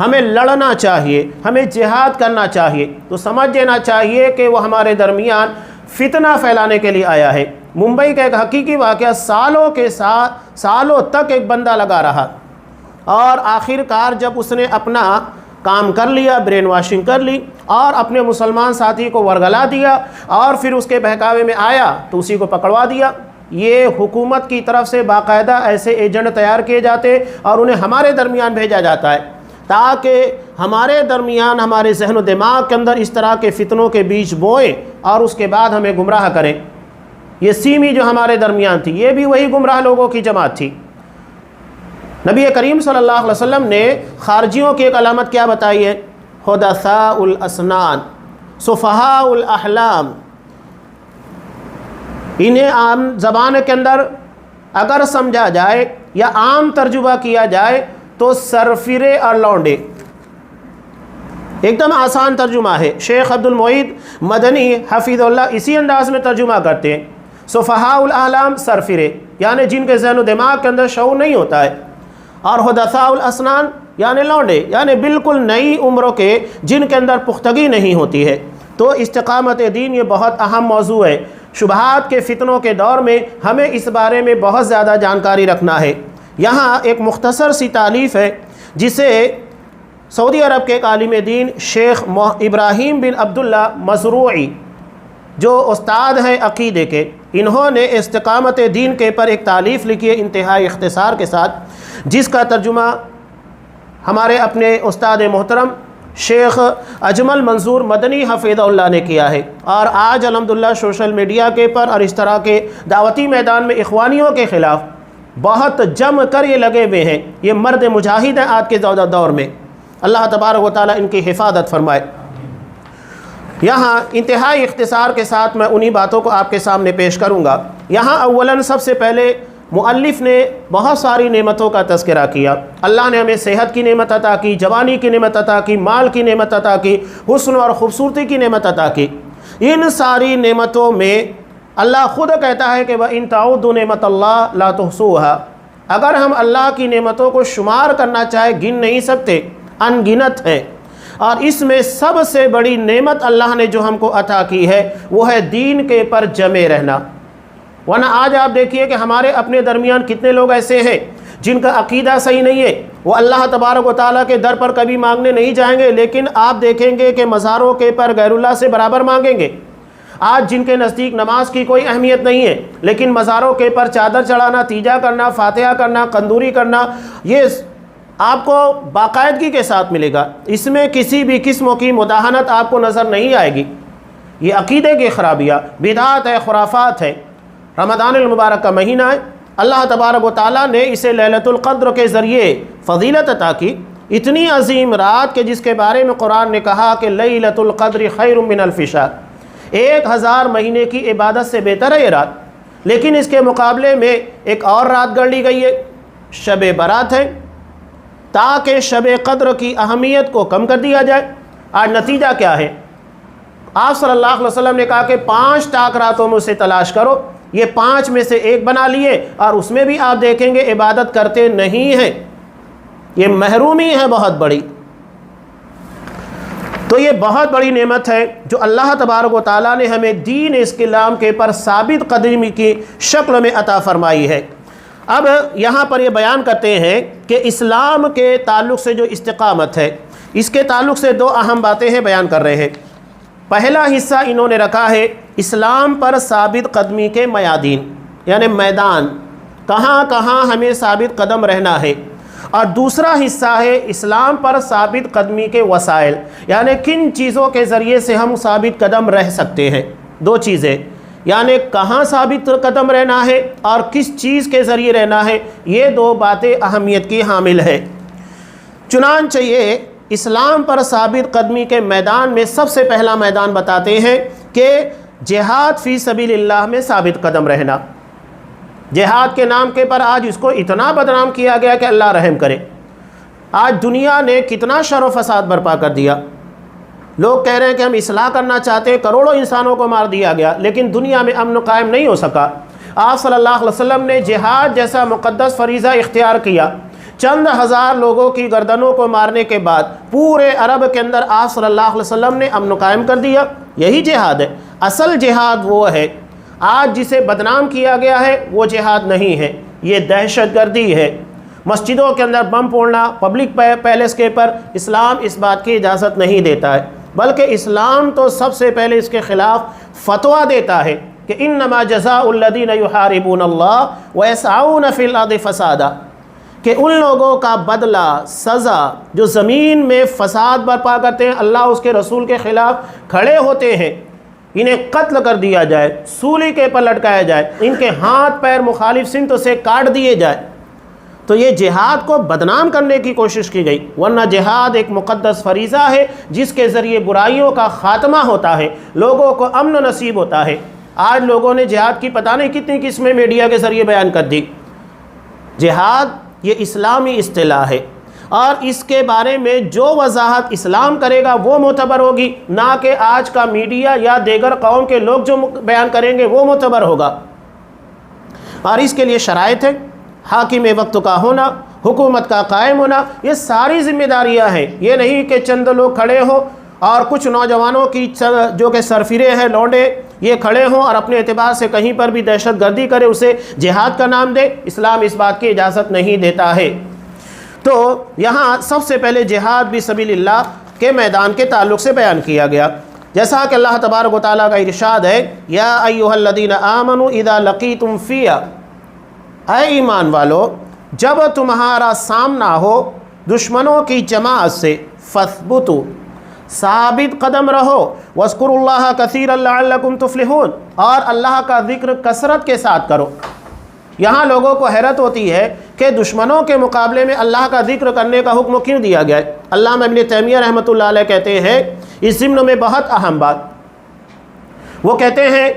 ہمیں لڑنا چاہیے، ہمیں جہاد کرنا چاہیے، تو سمجھ لینا چاہیے کہ وہ ہمارے درمیان فتنہ پھیلانے کے لیے آیا ہے۔ ممبئی کا ایک حقیقی واقعہ، سالوں تک ایک بندہ لگا رہا، اور آخر کار جب اس نے اپنا کام کر لیا، برین واشنگ کر لی اور اپنے مسلمان ساتھی کو ورگلا دیا اور پھر اس کے بہکاوے میں آیا تو اسی کو پکڑوا دیا۔ یہ حکومت کی طرف سے باقاعدہ ایسے ایجنٹ تیار کیے جاتے اور انہیں ہمارے درمیان بھیجا جاتا ہے تاکہ ہمارے درمیان، ہمارے ذہن و دماغ کے اندر اس طرح کے فتنوں کے بیج بوئیں اور اس کے بعد ہمیں گمراہ کریں۔ یہ سیمی جو ہمارے درمیان تھی، یہ بھی وہی گمراہ لوگوں کی جماعت تھی۔ نبی کریم صلی اللہ علیہ وسلم نے خارجیوں کی ایک علامت کیا بتائی ہے؟ حدثاء الاسنان، سفہاء الاحلام۔ انہیں عام زبان کے اندر اگر سمجھا جائے یا عام ترجمہ کیا جائے تو سرفرے اور لونڈے، ایک دم آسان ترجمہ ہے۔ شیخ عبد المعید مدنی حفظہ اللہ اسی انداز میں ترجمہ کرتے ہیں، سفہاء الاحلام، سرفرے یعنی جن کے ذہن و دماغ کے اندر شعور نہیں ہوتا ہے، اور حدثاء الاسنان یعنی لونڈے، یعنی بالکل نئی عمروں کے جن کے اندر پختگی نہیں ہوتی ہے۔ تو استقامت دین یہ بہت اہم موضوع ہے۔ شبہات کے فتنوں کے دور میں ہمیں اس بارے میں بہت زیادہ جانکاری رکھنا ہے۔ یہاں ایک مختصر سی تالیف ہے جسے سعودی عرب کے ایک عالم دین شیخ ابراہیم بن عبداللہ مزروعی، جو استاد ہیں عقیدے کے، انہوں نے استقامت دین کے پر ایک تالیف لکھی ہے انتہائی اختصار کے ساتھ، جس کا ترجمہ ہمارے اپنے استاد محترم شیخ اجمل منظور مدنی حفظہ اللہ نے کیا ہے۔ اور آج الحمدللہ سوشل میڈیا کے پر اور اس طرح کے دعوتی میدان میں اخوانیوں کے خلاف بہت جم کر یہ لگے ہوئے ہیں۔ یہ مرد مجاہد ہیں آج کے دور میں، اللہ تبارک و تعالیٰ ان کی حفاظت فرمائے۔ یہاں انتہائی اختصار کے ساتھ میں انہی باتوں کو آپ کے سامنے پیش کروں گا۔ یہاں اولاً سب سے پہلے مؤلف نے بہت ساری نعمتوں کا تذکرہ کیا۔ اللہ نے ہمیں صحت کی نعمت عطا کی، جوانی کی نعمت عطا کی، مال کی نعمت عطا کی، حسن اور خوبصورتی کی نعمت عطا کی۔ ان ساری نعمتوں میں اللہ خود کہتا ہے کہ وَإِن تَعُدُّوا نِعْمَتَ اللَّهِ لَا تُحْصُوهَا، اگر ہم اللہ کی نعمتوں کو شمار کرنا چاہے گن نہیں سکتے، ان گنت ہے۔ اور اس میں سب سے بڑی نعمت اللہ نے جو ہم کو عطا کی ہے وہ ہے دین کے پر جمے رہنا۔ ورنہ آج آپ دیکھیے کہ ہمارے اپنے درمیان کتنے لوگ ایسے ہیں جن کا عقیدہ صحیح نہیں ہے، وہ اللہ تبارک و تعالیٰ کے در پر کبھی مانگنے نہیں جائیں گے، لیکن آپ دیکھیں گے کہ مزاروں کے پر غیر اللہ سے برابر مانگیں گے۔ آج جن کے نزدیک نماز کی کوئی اہمیت نہیں ہے، لیکن مزاروں کے پر چادر چڑھانا، تیجا کرنا، فاتحہ کرنا، قندوری کرنا، یہ آپ کو باقاعدگی کے ساتھ ملے گا۔ اس میں کسی بھی قسم کی مداہنت آپ کو نظر نہیں آئے گی۔ یہ عقیدے کی خرابیاں، بدعات ہے، خرافات ہے۔ رمضان المبارک کا مہینہ ہے، اللہ تبارک و تعالیٰ نے اسے لیلۃ القدر کے ذریعے فضیلت عطا کی، اتنی عظیم رات کہ جس کے بارے میں قرآن نے کہا کہ لیلۃ القدر خیر من الف شہر، 1000 مہینے کی عبادت سے بہتر ہے یہ رات۔ لیکن اس کے مقابلے میں ایک اور رات گڑ لی گئی ہے، شب برات ہے، تاکہ شب قدر کی اہمیت کو کم کر دیا جائے۔ آج نتیجہ کیا ہے؟ آپ صلی اللہ علیہ وسلم نے کہا کہ 5 ٹاک راتوں میں اسے تلاش کرو، یہ 5 میں سے ایک بنا لیے، اور اس میں بھی آپ دیکھیں گے عبادت کرتے نہیں ہیں۔ یہ محرومی ہے بہت بڑی۔ تو یہ بہت بڑی نعمت ہے جو اللہ تبارک و تعالیٰ نے ہمیں دین اسلام کے پر ثابت قدمی کی شکل میں عطا فرمائی ہے۔ اب یہاں پر یہ بیان کرتے ہیں کہ اسلام کے تعلق سے جو استقامت ہے، اس کے تعلق سے 2 اہم باتیں ہیں بیان کر رہے ہیں۔ پہلا حصہ انہوں نے رکھا ہے اسلام پر ثابت قدمی کے میادین، یعنی میدان، کہاں کہاں ہمیں ثابت قدم رہنا ہے، اور دوسرا حصہ ہے اسلام پر ثابت قدمی کے وسائل، یعنی کن چیزوں کے ذریعے سے ہم ثابت قدم رہ سکتے ہیں۔ 2 چیزیں، یعنی کہاں ثابت قدم رہنا ہے اور کس چیز کے ذریعے رہنا ہے، یہ 2 باتیں اہمیت کی حامل ہے۔ چنانچہ یہ اسلام پر ثابت قدمی کے میدان میں سب سے پہلا میدان بتاتے ہیں کہ جہاد فی سبیل اللہ میں ثابت قدم رہنا۔ جہاد کے نام کے پر آج اس کو اتنا بدنام کیا گیا کہ اللہ رحم کرے۔ آج دنیا نے کتنا شر و فساد برپا کر دیا۔ لوگ کہہ رہے ہیں کہ ہم اصلاح کرنا چاہتے ہیں، کروڑوں انسانوں کو مار دیا گیا، لیکن دنیا میں امن قائم نہیں ہو سکا۔ آپ صلی اللہ علیہ وسلم نے جہاد جیسا مقدس فریضہ اختیار کیا چند ہزار لوگوں کی گردنوں کو مارنے کے بعد پورے عرب کے اندر آپ صلی اللہ علیہ وسلم نے امن قائم کر دیا. یہی جہاد ہے. اصل جہاد وہ ہے. آج جسے بدنام کیا گیا ہے وہ جہاد نہیں ہے، یہ دہشت گردی ہے. مسجدوں کے اندر بم پھوڑنا، پبلک پیلیس کے پر، اسلام اس بات کی اجازت نہیں دیتا ہے، بلکہ اسلام تو سب سے پہلے اس کے خلاف فتویٰ دیتا ہے کہ انما جزاء الذین یحاربون اللہ ویسعون فی الارض فسادا، کہ ان لوگوں کا بدلہ، سزا جو زمین میں فساد برپا کرتے ہیں، اللہ اس کے رسول کے خلاف کھڑے ہوتے ہیں، انہیں قتل کر دیا جائے، سولی کے پر لٹکایا جائے، ان کے ہاتھ پیر مخالف سمت سے کاٹ دیے جائے. تو یہ جہاد کو بدنام کرنے کی کوشش کی گئی، ورنہ جہاد ایک مقدس فریضہ ہے جس کے ذریعے برائیوں کا خاتمہ ہوتا ہے، لوگوں کو امن نصیب ہوتا ہے. آج لوگوں نے جہاد کی پتہ نہیں کتنی قسمیں میڈیا کے ذریعے بیان کر دی. جہاد یہ اسلامی اصطلاح ہے، اور اس کے بارے میں جو وضاحت اسلام کرے گا وہ معتبر ہوگی، نہ کہ آج کا میڈیا یا دیگر قوم کے لوگ جو بیان کریں گے وہ معتبر ہوگا. اور اس کے لیے شرائط ہیں، حاکم وقت کا ہونا، حکومت کا قائم ہونا، یہ ساری ذمہ داریاں ہیں. یہ نہیں کہ چند لوگ کھڑے ہوں اور کچھ نوجوانوں کی جو کہ سرفرے ہیں، لونڈے، یہ کھڑے ہوں اور اپنے اعتبار سے کہیں پر بھی دہشت گردی کرے، اسے جہاد کا نام دے. اسلام اس بات کی اجازت نہیں دیتا ہے. تو یہاں سب سے پہلے جہاد بھی سبیل اللہ کے میدان کے تعلق سے بیان کیا گیا، جیسا کہ اللہ تبارک و تعالیٰ کا ارشاد ہے، یا ایھا الذین آمنوا اذا لقیتم فیہ، اے ایمان والو جب تمہارا سامنا ہو دشمنوں کی جماعت سے، فثبتوا، ثابت قدم رہو، واذکروا اللہ کثیرا لعلکم تفلحون، اور اللہ کا ذکر کثرت کے ساتھ کرو. یہاں لوگوں کو حیرت ہوتی ہے کہ دشمنوں کے مقابلے میں اللہ کا ذکر کرنے کا حکم کیوں دیا گیا ہے. علامہ ابن تیمیہ رحمۃ اللہ علیہ کہتے ہیں اس ضمن میں بہت اہم بات. وہ کہتے ہیں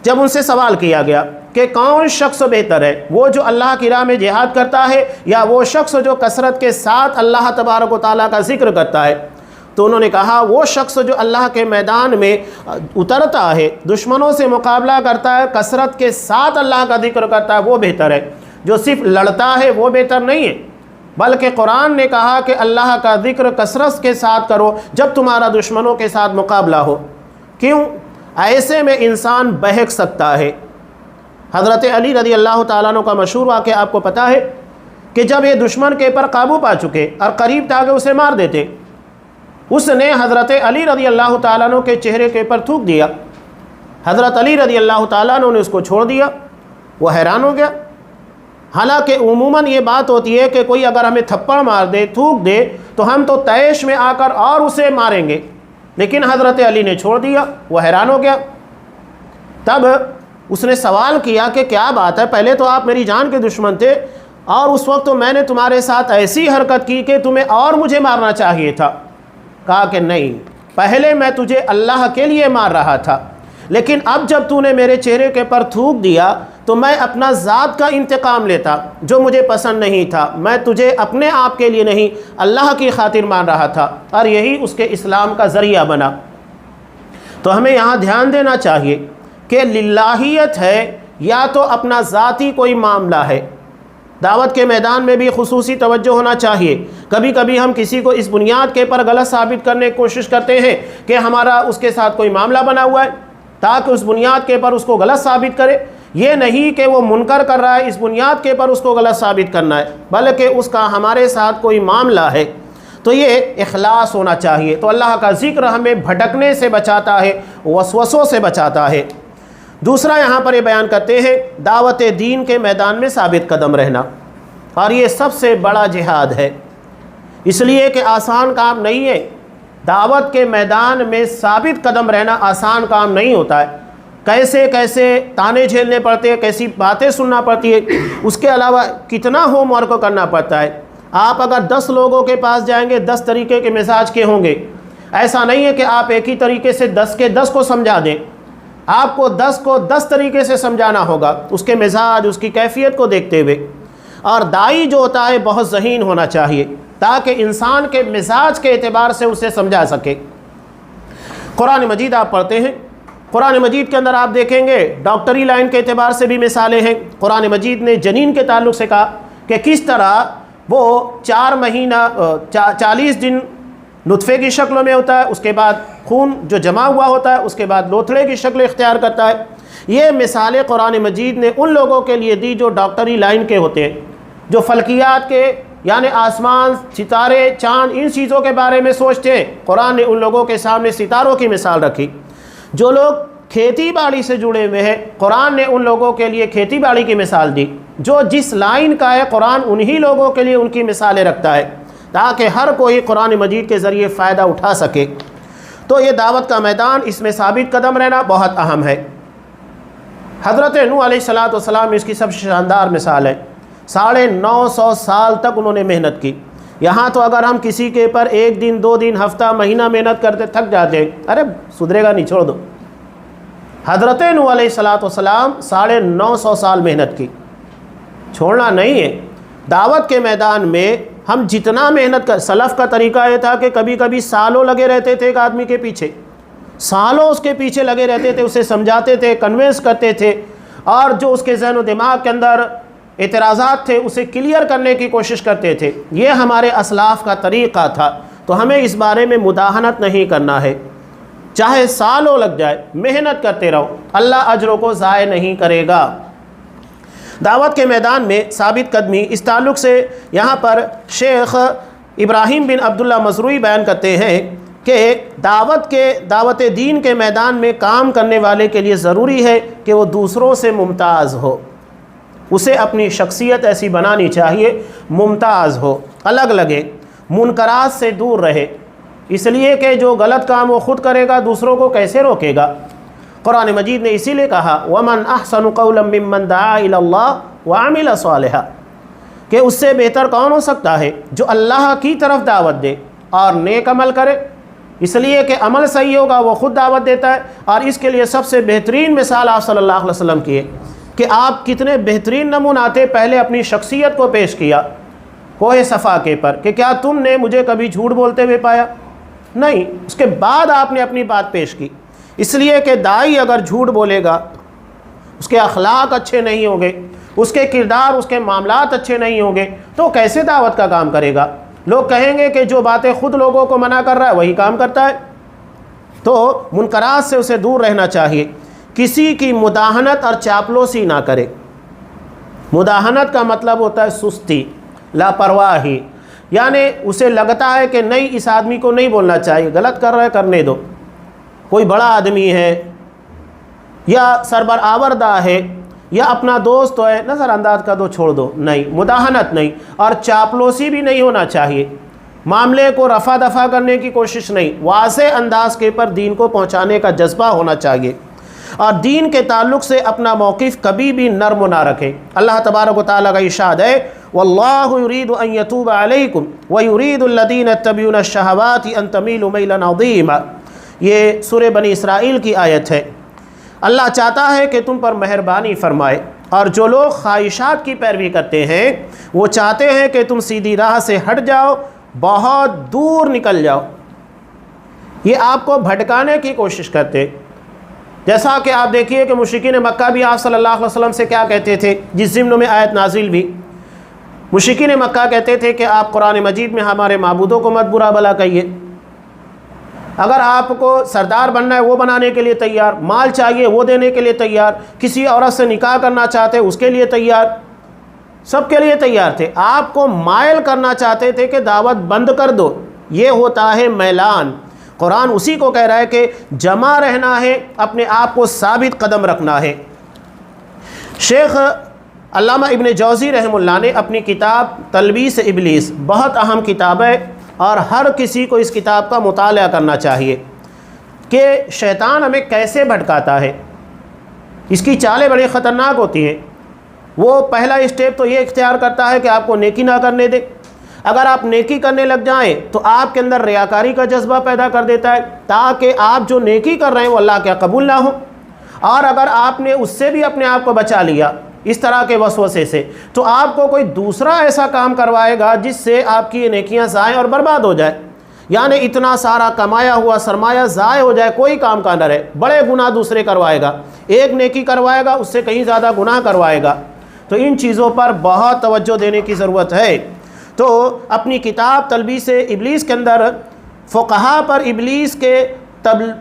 جب ان سے سوال کیا گیا کہ کون شخص بہتر ہے، وہ جو اللہ کی راہ میں جہاد کرتا ہے یا وہ شخص جو کثرت کے ساتھ اللہ تبارک و تعالیٰ کا ذکر کرتا ہے، تو انہوں نے کہا وہ شخص جو اللہ کے میدان میں اترتا ہے، دشمنوں سے مقابلہ کرتا ہے، کثرت کے ساتھ اللہ کا ذکر کرتا ہے، وہ بہتر ہے. جو صرف لڑتا ہے وہ بہتر نہیں ہے، بلکہ قرآن نے کہا کہ اللہ کا ذکر کثرت کے ساتھ کرو جب تمہارا دشمنوں کے ساتھ مقابلہ ہو. کیوں؟ ایسے میں انسان بہک سکتا ہے. حضرت علی رضی اللہ تعالیٰ عنہ کا مشہور واقعہ آپ کو پتہ ہے کہ جب یہ دشمن کے پر قابو پا چکے اور قریب تھا کہ اسے مار دیتے، اس نے حضرت علی رضی اللہ تعالیٰ عنہ کے چہرے کے پر تھوک دیا. حضرت علی رضی اللہ تعالیٰ عنہ نے اس کو چھوڑ دیا. وہ حیران ہو گیا. حالانکہ عموماً یہ بات ہوتی ہے کہ کوئی اگر ہمیں تھپڑ مار دے، تھوک دے، تو ہم تو طیش میں آ کر اور اسے ماریں گے، لیکن حضرت علی نے چھوڑ دیا. وہ حیران ہو گیا. تب اس نے سوال کیا کہ کیا بات ہے، پہلے تو آپ میری جان کے دشمن تھے اور اس وقت تو میں نے تمہارے ساتھ ایسی حرکت کی کہ تمہیں اور مجھے مارنا چاہیے تھا. کہا کہ نہیں، پہلے میں تجھے اللہ کے لیے مار رہا تھا، لیکن اب جب تو نے میرے چہرے کے پر تھوک دیا تو میں اپنا ذات کا انتقام لیتا جو مجھے پسند نہیں تھا. میں تجھے اپنے آپ کے لیے نہیں اللہ کی خاطر مان رہا تھا، اور یہی اس کے اسلام کا ذریعہ بنا. تو ہمیں یہاں دھیان دینا چاہیے کہ للہیت ہے یا تو اپنا ذاتی کوئی معاملہ ہے. دعوت کے میدان میں بھی خصوصی توجہ ہونا چاہیے. کبھی کبھی ہم کسی کو اس بنیاد کے پر غلط ثابت کرنے کی کوشش کرتے ہیں کہ ہمارا اس کے ساتھ کوئی معاملہ بنا ہوا ہے، تاکہ اس بنیاد کے پر اس کو غلط ثابت کرے. یہ نہیں کہ وہ منکر کر رہا ہے اس بنیاد کے پر اس کو غلط ثابت کرنا ہے، بلکہ اس کا ہمارے ساتھ کوئی معاملہ ہے. تو یہ اخلاص ہونا چاہیے. تو اللہ کا ذکر ہمیں بھٹکنے سے بچاتا ہے، وسوسوں سے بچاتا ہے. دوسرا یہاں پر یہ بیان کرتے ہیں دعوت دین کے میدان میں ثابت قدم رہنا، اور یہ سب سے بڑا جہاد ہے، اس لیے کہ آسان کام نہیں ہے. دعوت کے میدان میں ثابت قدم رہنا آسان کام نہیں ہوتا ہے. کیسے کیسے تانے جھیلنے پڑتے ہیں، کیسی باتیں سننا پڑتی ہے، اس کے علاوہ کتنا ہوم ورک کرنا پڑتا ہے. آپ اگر 10 لوگوں کے پاس جائیں گے 10 طریقے کے مزاج کے ہوں گے. ایسا نہیں ہے کہ آپ ایک ہی طریقے سے 10 کے 10 کو سمجھا دیں. آپ کو 10 کو 10 طریقے سے سمجھانا ہوگا، اس کے مزاج، اس کی کیفیت کو دیکھتے ہوئے. اور داعی جو ہوتا ہے بہت ذہین ہونا چاہیے تاکہ انسان کے مزاج کے اعتبار سے اسے سمجھا سکے. قرآن مجید آپ پڑھتے ہیں، قرآن مجید کے اندر آپ دیکھیں گے ڈاکٹری لائن کے اعتبار سے بھی مثالیں ہیں. قرآن مجید نے جنین کے تعلق سے کہا کہ کس طرح وہ 4 مہینہ 40 دن نطفے کی شکل میں ہوتا ہے، اس کے بعد خون جو جمع ہوا ہوتا ہے، اس کے بعد لوتھڑے کی شکل اختیار کرتا ہے۔ یہ مثالیں قرآن مجید نے ان لوگوں کے لیے دی جو ڈاکٹری لائن کے ہوتے ہیں، جو فلکیات کے یعنی آسمان، ستارے، چاند، ان چیزوں کے بارے میں سوچتے ہیں۔ قرآن نے ان لوگوں کے سامنے ستاروں کی مثال رکھی۔ جو لوگ کھیتی باڑی سے جڑے ہوئے ہیں، قرآن نے ان لوگوں کے لیے کھیتی باڑی کی مثال دی۔ جو جس لائن کا ہے، قرآن انہی لوگوں کے لیے ان کی مثالیں رکھتا ہے تاکہ ہر کوئی قرآن مجید کے ذریعے فائدہ اٹھا سکے۔ تو یہ دعوت کا میدان، اس میں ثابت قدم رہنا بہت اہم ہے۔ حضرت نوح علیہ السلام اس کی سب سے شاندار مثال ہے۔ 950 سال تک انہوں نے محنت کی۔ یہاں تو اگر ہم کسی کے پر 1 دن 2 دن ہفتہ مہینہ محنت کرتے تھک جاتے ہیں، ارے سدھرے گا نہیں، چھوڑ دو۔ حضرت نوح علیہ السلام 950 سال محنت کی، چھوڑنا نہیں ہے۔ دعوت کے میدان میں ہم جتنا محنت کر، سلف کا طریقہ یہ تھا کہ کبھی کبھی سالوں لگے رہتے تھے ایک آدمی کے پیچھے، سالوں اس کے پیچھے لگے رہتے تھے، اسے سمجھاتے تھے، کنوینس کرتے تھے، اور جو اس کے ذہن و دماغ کے اندر اعتراضات تھے اسے کلیئر کرنے کی کوشش کرتے تھے۔ یہ ہمارے اسلاف کا طریقہ تھا۔ تو ہمیں اس بارے میں مداہنت نہیں کرنا ہے، چاہے سالوں لگ جائے، محنت کرتے رہو، اللہ اجروں کو ضائع نہیں کرے گا۔ دعوت کے میدان میں ثابت قدمی، اس تعلق سے یہاں پر شیخ ابراہیم بن عبداللہ مزروعی بیان کرتے ہیں کہ دعوت دین کے میدان میں کام کرنے والے کے لیے ضروری ہے کہ وہ دوسروں سے ممتاز ہو، اسے اپنی شخصیت ایسی بنانی چاہیے، ممتاز ہو، الگ لگے، منکرات سے دور رہے، اس لیے کہ جو غلط کام وہ خود کرے گا دوسروں کو کیسے روکے گا۔ قرآن مجید نے اسی لیے کہا وَمَنْ أَحْسَنُ قَوْلًا مِّمَّنْ دَعَا إِلَى اللَّهِ وَعَمِلَ صَالِحًا، کہ اس سے بہتر کون ہو سکتا ہے جو اللہ کی طرف دعوت دے اور نیک عمل کرے۔ اس لیے کہ عمل صحیح ہوگا، وہ خود دعوت دیتا ہے، اور اس کے لیے سب سے بہترین مثال آپ صلی اللہ علیہ وسلم کی ہے کہ آپ کتنے بہترین نموناتے پہلے اپنی شخصیت کو پیش کیا کوہ صفا کے پر کہ کیا تم نے مجھے کبھی جھوٹ بولتے ہوئے پایا؟ نہیں، اس کے بعد آپ نے اپنی بات پیش کی۔ اس لیے کہ داعی اگر جھوٹ بولے گا، اس کے اخلاق اچھے نہیں ہوں گے، اس کے کردار، اس کے معاملات اچھے نہیں ہوں گے، تو کیسے دعوت کا کام کرے گا؟ لوگ کہیں گے کہ جو باتیں خود لوگوں کو منع کر رہا ہے وہی کام کرتا ہے۔ تو منکرات سے اسے دور رہنا چاہیے، کسی کی مداہنت اور چاپلوسی نہ کرے۔ مداہنت کا مطلب ہوتا ہے سستی، لاپرواہی، یعنی اسے لگتا ہے کہ نہیں اس آدمی کو نہیں بولنا چاہیے، غلط کر رہا ہے کرنے دو، کوئی بڑا آدمی ہے یا سربراوردہ ہے یا اپنا دوست ہے، نظر انداز کر دو، چھوڑ دو، نہیں، مداہنت نہیں، اور چاپلوسی بھی نہیں ہونا چاہیے۔ معاملے کو رفع دفع کرنے کی کوشش نہیں، واضح انداز کے پر دین کو پہنچانے کا جذبہ ہونا چاہیے، اور دین کے تعلق سے اپنا موقف کبھی بھی نرم نہ رکھے۔ اللہ تبارک و تعالیٰ کا ارشاد ہے وَاللَّهُ يُرِيدُ أَن يَتُوبَ عَلَيْكُمْ وَيُرِيدُ الَّذِينَ يَتَّبِعُونَ الشَّهَوَاتِ أَن تَمِيلُوا مَيْلًا عَظِيمًا، یہ سورہ بنی اسرائیل کی آیت ہے۔ اللہ چاہتا ہے کہ تم پر مہربانی فرمائے، اور جو لوگ خواہشات کی پیروی کرتے ہیں وہ چاہتے ہیں کہ تم سیدھی راہ سے ہٹ جاؤ، بہت دور نکل جاؤ، یہ آپ کو بھٹکانے کی کوشش کرتے۔ جیسا کہ آپ دیکھیے کہ مشرکین مکہ بھی آپ صلی اللہ علیہ وسلم سے کیا کہتے تھے، جس ضمن میں آیت نازل بھی۔ مشرکین مکہ کہتے تھے کہ آپ قرآن مجید میں ہمارے معبودوں کو مت برا بلا کہیے، اگر آپ کو سردار بننا ہے وہ بنانے کے لیے تیار، مال چاہیے وہ دینے کے لیے تیار، کسی عورت سے نکاح کرنا چاہتے اس کے لیے تیار، سب کے لیے تیار تھے۔ آپ کو مائل کرنا چاہتے تھے کہ دعوت بند کر دو، یہ ہوتا ہے میلان۔ قرآن اسی کو کہہ رہا ہے کہ جمع رہنا ہے، اپنے آپ کو ثابت قدم رکھنا ہے۔ شیخ علامہ ابن جوزی رحمہ اللہ نے اپنی کتاب تلبیس ابلیس، بہت اہم کتاب ہے اور ہر کسی کو اس کتاب کا مطالعہ کرنا چاہیے کہ شیطان ہمیں کیسے بھٹکاتا ہے۔ اس کی چالیں بڑی خطرناک ہوتی ہیں۔ وہ پہلا اسٹیپ تو یہ اختیار کرتا ہے کہ آپ کو نیکی نہ کرنے دے۔ اگر آپ نیکی کرنے لگ جائیں تو آپ کے اندر ریاکاری کا جذبہ پیدا کر دیتا ہے تاکہ آپ جو نیکی کر رہے ہیں وہ اللہ کے قبول نہ ہو، اور اگر آپ نے اس سے بھی اپنے آپ کو بچا لیا اس طرح کے وسوسے سے، تو آپ کو کوئی دوسرا ایسا کام کروائے گا جس سے آپ کی یہ نیکیاں ضائع اور برباد ہو جائے، یعنی اتنا سارا کمایا ہوا سرمایہ ضائع ہو جائے، کوئی کام کا نہ رہے، بڑے گناہ دوسرے کروائے گا، ایک نیکی کروائے گا اس سے کہیں زیادہ گناہ کروائے گا۔ تو ان چیزوں پر بہت توجہ دینے کی ضرورت ہے۔ تو اپنی کتاب تلبیس ابلیس کے اندر فقہا پر ابلیس کے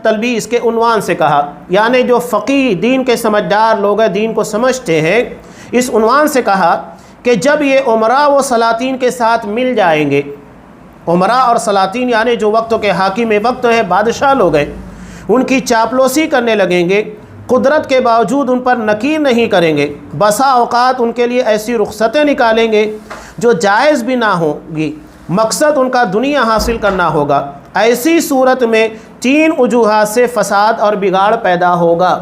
تلبیس کے عنوان سے کہا، یعنی جو فقیہ دین کے سمجھدار لوگ ہیں، دین کو سمجھتے ہیں، اس عنوان سے کہا کہ جب یہ امراء و سلاطین کے ساتھ مل جائیں گے، امراء اور سلاطین یعنی جو وقت کے حاکم وقت ہیں، بادشاہ لوگ ہیں، ان کی چاپلوسی کرنے لگیں گے، قدرت کے باوجود ان پر نکیر نہیں کریں گے، بسا اوقات ان کے لیے ایسی رخصتیں نکالیں گے جو جائز بھی نہ ہوں گی، مقصد ان کا دنیا حاصل کرنا ہوگا۔ ایسی صورت میں 3 وجوہات سے فساد اور بگاڑ پیدا ہوگا۔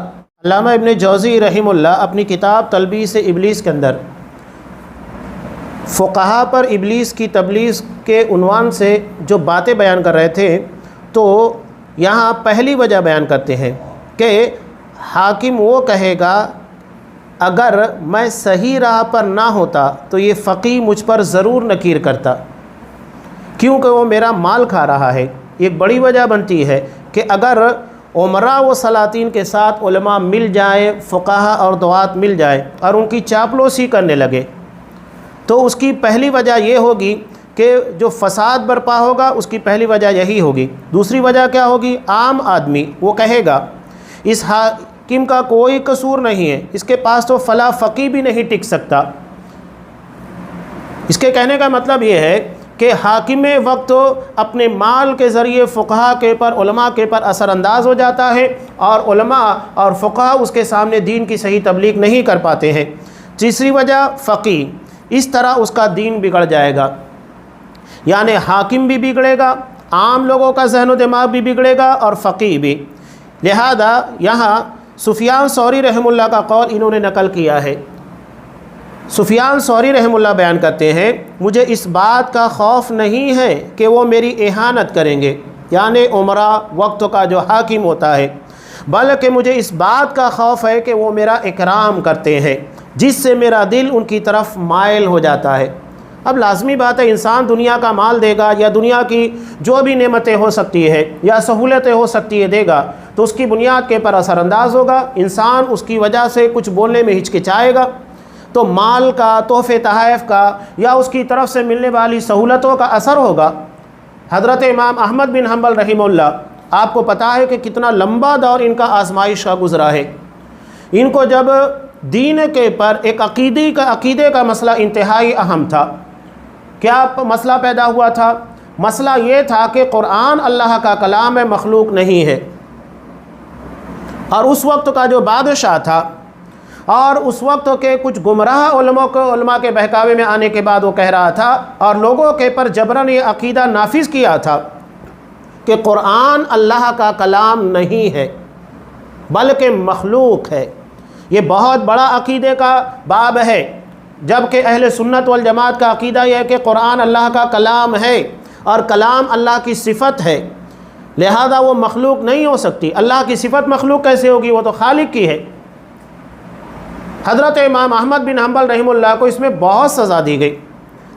علامہ ابن جوزی رحمہ اللہ اپنی کتاب تلبیس ابلیس کے اندر فقہا پر ابلیس کی تبلیغ کے عنوان سے جو باتیں بیان کر رہے تھے، تو یہاں پہلی وجہ بیان کرتے ہیں کہ حاکم وہ کہے گا اگر میں صحیح راہ پر نہ ہوتا تو یہ فقیہ مجھ پر ضرور نکیر کرتا، کیونکہ وہ میرا مال کھا رہا ہے۔ ایک بڑی وجہ بنتی ہے کہ اگر امراء و سلاطین کے ساتھ علماء مل جائیں، فقہا اور دعات مل جائیں اور ان کی چاپلوسی کرنے لگے، تو اس کی پہلی وجہ یہ ہوگی کہ جو فساد برپا ہوگا، اس کی پہلی وجہ یہی ہوگی۔ دوسری وجہ کیا ہوگی؟ عام آدمی وہ کہے گا اس حاکم کا کوئی قصور نہیں ہے، اس کے پاس تو فلاں فقیہ بھی نہیں ٹک سکتا۔ اس کے کہنے کا مطلب یہ ہے کہ حاکم وقت اپنے مال کے ذریعے فقہا کے پر، علماء کے پر اثر انداز ہو جاتا ہے، اور علماء اور فقہا اس کے سامنے دین کی صحیح تبلیغ نہیں کر پاتے ہیں۔ تیسری وجہ فقیہ، اس طرح اس کا دین بگڑ جائے گا، یعنی حاکم بھی بگڑے گا، عام لوگوں کا ذہن و دماغ بھی بگڑے گا، اور فقیہ بھی۔ لہذا یہاں سفیان ثوری رحمہ اللہ کا قول انہوں نے نقل کیا ہے۔ سفیان ثوری رحمہ اللہ بیان کرتے ہیں مجھے اس بات کا خوف نہیں ہے کہ وہ میری اہانت کریں گے، یعنی امراء وقت کا جو حاکم ہوتا ہے، بلکہ مجھے اس بات کا خوف ہے کہ وہ میرا اکرام کرتے ہیں، جس سے میرا دل ان کی طرف مائل ہو جاتا ہے۔ اب لازمی بات ہے انسان دنیا کا مال دے گا یا دنیا کی جو بھی نعمتیں ہو سکتی ہے یا سہولتیں ہو سکتی ہے دے گا، تو اس کی بنیاد کے پر اثر انداز ہوگا، انسان اس کی وجہ سے کچھ بولنے میں ہچکچائے گا، تو مال کا، تحفے تحائف کا یا اس کی طرف سے ملنے والی سہولتوں کا اثر ہوگا۔ حضرت امام احمد بن حنبل رحمہ اللہ، آپ کو پتہ ہے کہ کتنا لمبا دور ان کا آزمائش کا گزرا ہے۔ ان کو جب دین کے پر ایک عقیدے کا مسئلہ انتہائی اہم تھا، کیا مسئلہ پیدا ہوا تھا؟ مسئلہ یہ تھا کہ قرآن اللہ کا کلام ہے، مخلوق نہیں ہے، اور اس وقت کا جو بادشاہ تھا اور اس وقت کے کچھ گمراہ علماء کے بہکاوے میں آنے کے بعد وہ کہہ رہا تھا اور لوگوں کے پر جبراً یہ عقیدہ نافذ کیا تھا کہ قرآن اللہ کا کلام نہیں ہے بلکہ مخلوق ہے۔ یہ بہت بڑا عقیدے کا باب ہے، جبکہ اہل سنت والجماعت کا عقیدہ یہ ہے کہ قرآن اللہ کا کلام ہے اور کلام اللہ کی صفت ہے، لہذا وہ مخلوق نہیں ہو سکتی۔ اللہ کی صفت مخلوق کیسے ہوگی؟ وہ تو خالق کی ہے۔ حضرت امام احمد بن حنبل رحمہ اللہ کو اس میں بہت سزا دی گئی۔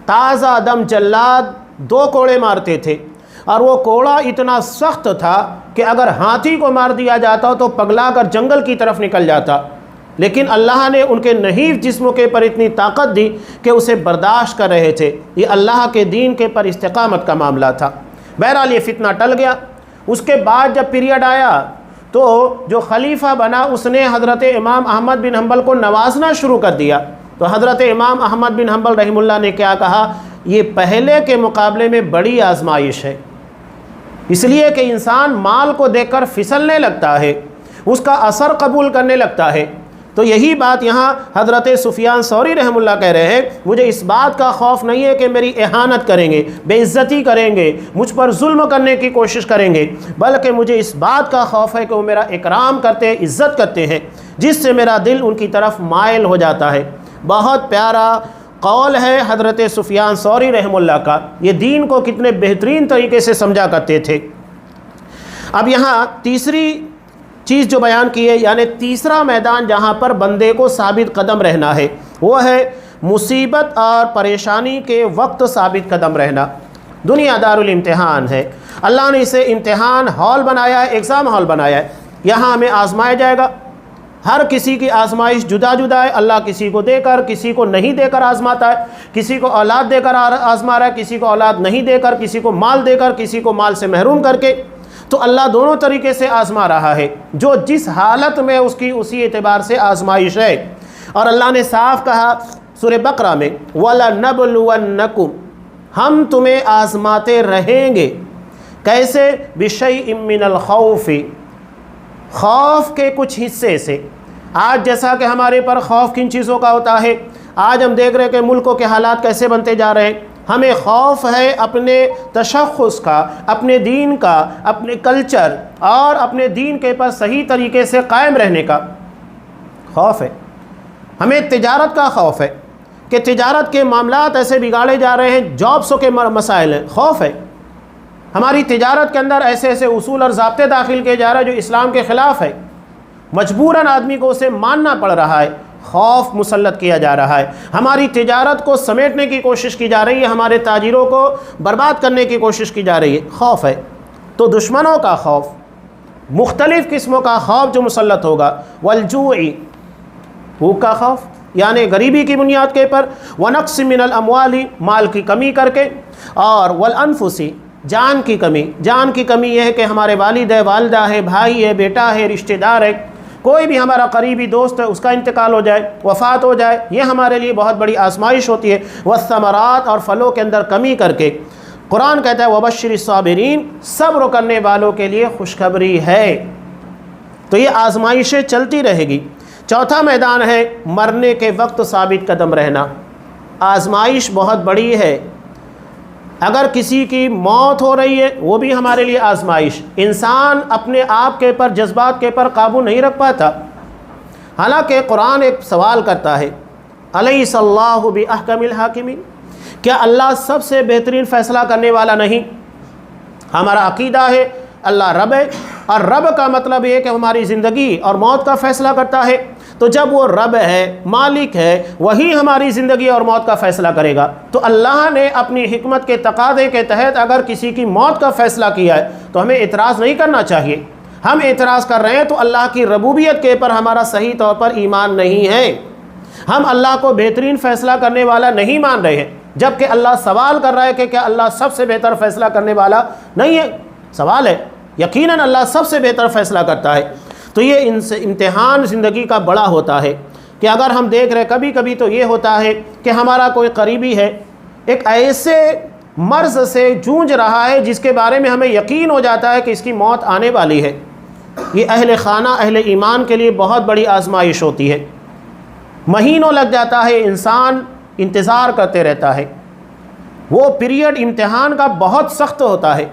تازہ دم جلاد 2 کوڑے مارتے تھے، اور وہ کوڑا اتنا سخت تھا کہ اگر ہاتھی کو مار دیا جاتا تو پگلا کر جنگل کی طرف نکل جاتا، لیکن اللہ نے ان کے نحیف جسموں کے پر اتنی طاقت دی کہ اسے برداشت کر رہے تھے۔ یہ اللہ کے دین کے پر استقامت کا معاملہ تھا۔ بہرحال یہ فتنہ ٹل گیا۔ اس کے بعد جب پیریڈ آیا تو جو خلیفہ بنا اس نے حضرت امام احمد بن حنبل کو نوازنا شروع کر دیا۔ تو حضرت امام احمد بن حنبل رحمہ اللہ نے کیا کہا؟ یہ پہلے کے مقابلے میں بڑی آزمائش ہے، اس لیے کہ انسان مال کو دیکھ کر پھسلنے لگتا ہے، اس کا اثر قبول کرنے لگتا ہے۔ تو یہی بات یہاں حضرت سفیان ثوری رحمہ اللہ کہہ رہے ہیں مجھے اس بات کا خوف نہیں ہے کہ میری اہانت کریں گے، بے عزتی کریں گے، مجھ پر ظلم کرنے کی کوشش کریں گے، بلکہ مجھے اس بات کا خوف ہے کہ وہ میرا اکرام کرتے ہیں، عزت کرتے ہیں، جس سے میرا دل ان کی طرف مائل ہو جاتا ہے۔ بہت پیارا قول ہے حضرت سفیان ثوری رحمہ اللہ کا، یہ دین کو کتنے بہترین طریقے سے سمجھا کرتے تھے۔ اب یہاں تیسری چیز جو بیان کی ہے، یعنی تیسرا میدان جہاں پر بندے کو ثابت قدم رہنا ہے، وہ ہے مصیبت اور پریشانی کے وقت ثابت قدم رہنا۔ دنیا دار الامتحان ہے، اللہ نے اسے امتحان ہال بنایا ہے، ایگزام ہال بنایا ہے، یہاں ہمیں آزمایا جائے گا، ہر کسی کی آزمائش جدا جدا ہے، اللہ کسی کو دے کر کسی کو نہیں دے کر آزماتا ہے، کسی کو اولاد دے کر آزما رہا ہے، کسی کو اولاد نہیں دے کر، کسی کو مال دے کر، کسی کو مال سے محروم کر کے، تو اللہ دونوں طریقے سے آزما رہا ہے، جو جس حالت میں اس کی اسی اعتبار سے آزمائش ہے۔ اور اللہ نے صاف کہا سورہ بقرہ میں وَلَنَبْلُوَنَّكُمْ، ہم تمہیں آزماتے رہیں گے، کیسے؟ بِشَيْءٍ مِّنَ الْخَوْفِ، خوف کے کچھ حصے سے۔ آج جیسا کہ ہمارے پر خوف کن چیزوں کا ہوتا ہے، آج ہم دیکھ رہے ہیں کہ ملکوں کے حالات کیسے بنتے جا رہے ہیں، ہمیں خوف ہے اپنے تشخص کا، اپنے دین کا، اپنے کلچر اور اپنے دین کے پر صحیح طریقے سے قائم رہنے کا خوف ہے۔ ہمیں تجارت کا خوف ہے کہ تجارت کے معاملات ایسے بگاڑے جا رہے ہیں، جابسوں کے مسائل ہیں، خوف ہے۔ ہماری تجارت کے اندر ایسے ایسے اصول اور ضابطے داخل کیے جا رہے ہیں جو اسلام کے خلاف ہے، مجبوراً آدمی کو اسے ماننا پڑ رہا ہے، خوف مسلط کیا جا رہا ہے۔ ہماری تجارت کو سمیٹنے کی کوشش کی جا رہی ہے، ہمارے تاجروں کو برباد کرنے کی کوشش کی جا رہی ہے، خوف ہے۔ تو دشمنوں کا خوف، مختلف قسموں کا خوف جو مسلط ہوگا، والجوع، بھوک کا خوف یعنی غریبی کی بنیاد کے پر، ونقص من الاموال، مال کی کمی کر کے، اور والانفس، جان کی کمی۔ جان کی کمی یہ ہے کہ ہمارے والد ہے، والدہ ہے، بھائی ہے، بیٹا ہے، رشتہ دار ہے، کوئی بھی ہمارا قریبی دوست ہے، اس کا انتقال ہو جائے، وفات ہو جائے، یہ ہمارے لیے بہت بڑی آزمائش ہوتی ہے۔ والثمرات، اور پھلوں کے اندر کمی کر کے۔ قرآن کہتا ہے وبشر الصابرین، صبر کرنے والوں کے لیے خوشخبری ہے۔ تو یہ آزمائشیں چلتی رہے گی۔ چوتھا میدان ہے مرنے کے وقت ثابت قدم رہنا۔ آزمائش بہت بڑی ہے، اگر کسی کی موت ہو رہی ہے وہ بھی ہمارے لیے آزمائش۔ انسان اپنے آپ کے پر، جذبات کے پر قابو نہیں رکھ پاتا، حالانکہ قرآن ایک سوال کرتا ہے الیس اللہ باحکم الحاکمین، کیا اللہ سب سے بہترین فیصلہ کرنے والا نہیں؟ ہمارا عقیدہ ہے اللہ رب ہے، اور رب کا مطلب یہ کہ ہماری زندگی اور موت کا فیصلہ کرتا ہے۔ تو جب وہ رب ہے، مالک ہے، وہی ہماری زندگی اور موت کا فیصلہ کرے گا۔ تو اللہ نے اپنی حکمت کے تقاضے کے تحت اگر کسی کی موت کا فیصلہ کیا ہے تو ہمیں اعتراض نہیں کرنا چاہیے۔ ہم اعتراض کر رہے ہیں تو اللہ کی ربوبیت کے پر ہمارا صحیح طور پر ایمان نہیں ہے، ہم اللہ کو بہترین فیصلہ کرنے والا نہیں مان رہے ہیں، جبکہ اللہ سوال کر رہا ہے کہ کیا اللہ سب سے بہتر فیصلہ کرنے والا نہیں ہے؟ سوال ہے، یقیناً اللہ سب سے بہتر فیصلہ کرتا ہے۔ تو یہ امتحان زندگی کا بڑا ہوتا ہے کہ اگر ہم دیکھ رہے، کبھی کبھی تو یہ ہوتا ہے کہ ہمارا کوئی قریبی ہے، ایک ایسے مرض سے جونج رہا ہے جس کے بارے میں ہمیں یقین ہو جاتا ہے کہ اس کی موت آنے والی ہے۔ یہ اہل خانہ، اہل ایمان کے لیے بہت بڑی آزمائش ہوتی ہے، مہینوں لگ جاتا ہے، انسان انتظار کرتے رہتا ہے، وہ پیریڈ امتحان کا بہت سخت ہوتا ہے۔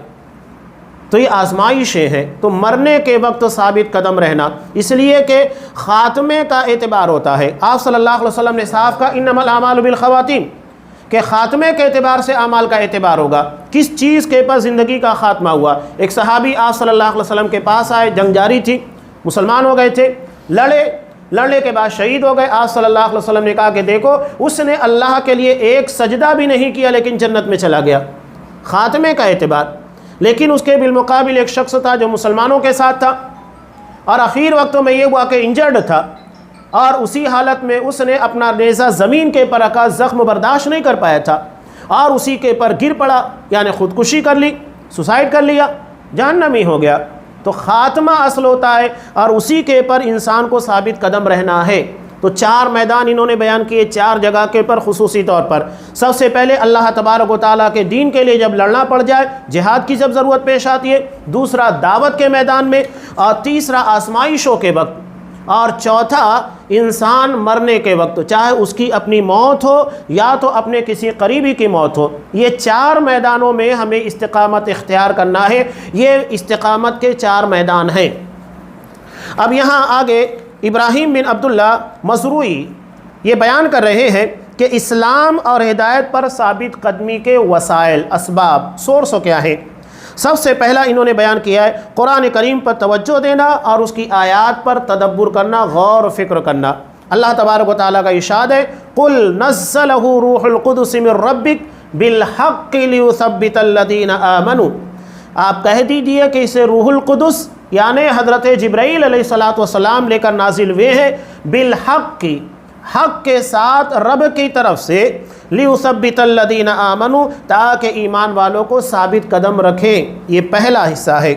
تو یہ آزمائشیں ہیں۔ تو مرنے کے وقت ثابت قدم رہنا، اس لیے کہ خاتمے کا اعتبار ہوتا ہے۔ آپ صلی اللہ علیہ وسلم نے صاف کہا انما الاعمال بالخواتیم، کہ خاتمے کے اعتبار سے اعمال کا اعتبار ہوگا، کس چیز کے پر زندگی کا خاتمہ ہوا۔ ایک صحابی آپ صلی اللہ علیہ وسلم کے پاس آئے، جنگ جاری تھی، مسلمان ہو گئے تھے، لڑنے کے بعد شہید ہو گئے۔ آپ صلی اللہ علیہ وسلم نے کہا کہ دیکھو اس نے اللہ کے لیے ایک سجدہ بھی نہیں کیا لیکن جنت میں چلا گیا، خاتمے کا اعتبار۔ لیکن اس کے بالمقابل ایک شخص تھا جو مسلمانوں کے ساتھ تھا، اور اخیر وقتوں میں یہ ہوا کہ انجرڈ تھا، اور اسی حالت میں اس نے اپنا نیزہ زمین کے پر رکھا، زخم برداشت نہیں کر پایا تھا، اور اسی کے پر گر پڑا، یعنی خودکشی کر لی، سوسائڈ کر لیا، جہنمی ہو گیا۔ تو خاتمہ اصل ہوتا ہے، اور اسی کے پر انسان کو ثابت قدم رہنا ہے۔ تو چار میدان انہوں نے بیان کیے، چار جگہ کے پر خصوصی طور پر۔ سب سے پہلے اللہ تبارک و تعالیٰ کے دین کے لیے جب لڑنا پڑ جائے، جہاد کی جب ضرورت پیش آتی ہے، دوسرا دعوت کے میدان میں، اور تیسرا آزمائشوں کے وقت، اور چوتھا انسان مرنے کے وقت، چاہے اس کی اپنی موت ہو یا تو اپنے کسی قریبی کی موت ہو۔ یہ چار میدانوں میں ہمیں استقامت اختیار کرنا ہے، یہ استقامت کے چار میدان ہیں۔ اب یہاں آگے ابراہیم بن عبداللہ مزروعی یہ بیان کر رہے ہیں کہ اسلام اور ہدایت پر ثابت قدمی کے وسائل، اسباب، سورسوں کیا ہیں۔ سب سے پہلا انہوں نے بیان کیا ہے قرآن کریم پر توجہ دینا اور اس کی آیات پر تدبر کرنا، غور و فکر کرنا۔ اللہ تبارک و تعالیٰ کا ارشاد ہے قُلْ نَزَّلَهُ رُوحُ الْقُدُسِ مِنْ رَبِّكَ بِالْحَقِّ لِيُثَبِّتَ الَّذِينَ آمَنُوا، آپ کہہ دیجئے کہ اسے روح القدس یعنی حضرت جبرائیل علیہ الصلاۃ والسلام لے کر نازل ہوئے ہیں بالحق کی، حق کے ساتھ رب کی طرف سے، لِيُثَبِّتَ الَّذِينَ آمَنُوا تاکہ ایمان والوں کو ثابت قدم رکھیں۔ یہ پہلا حصہ ہے۔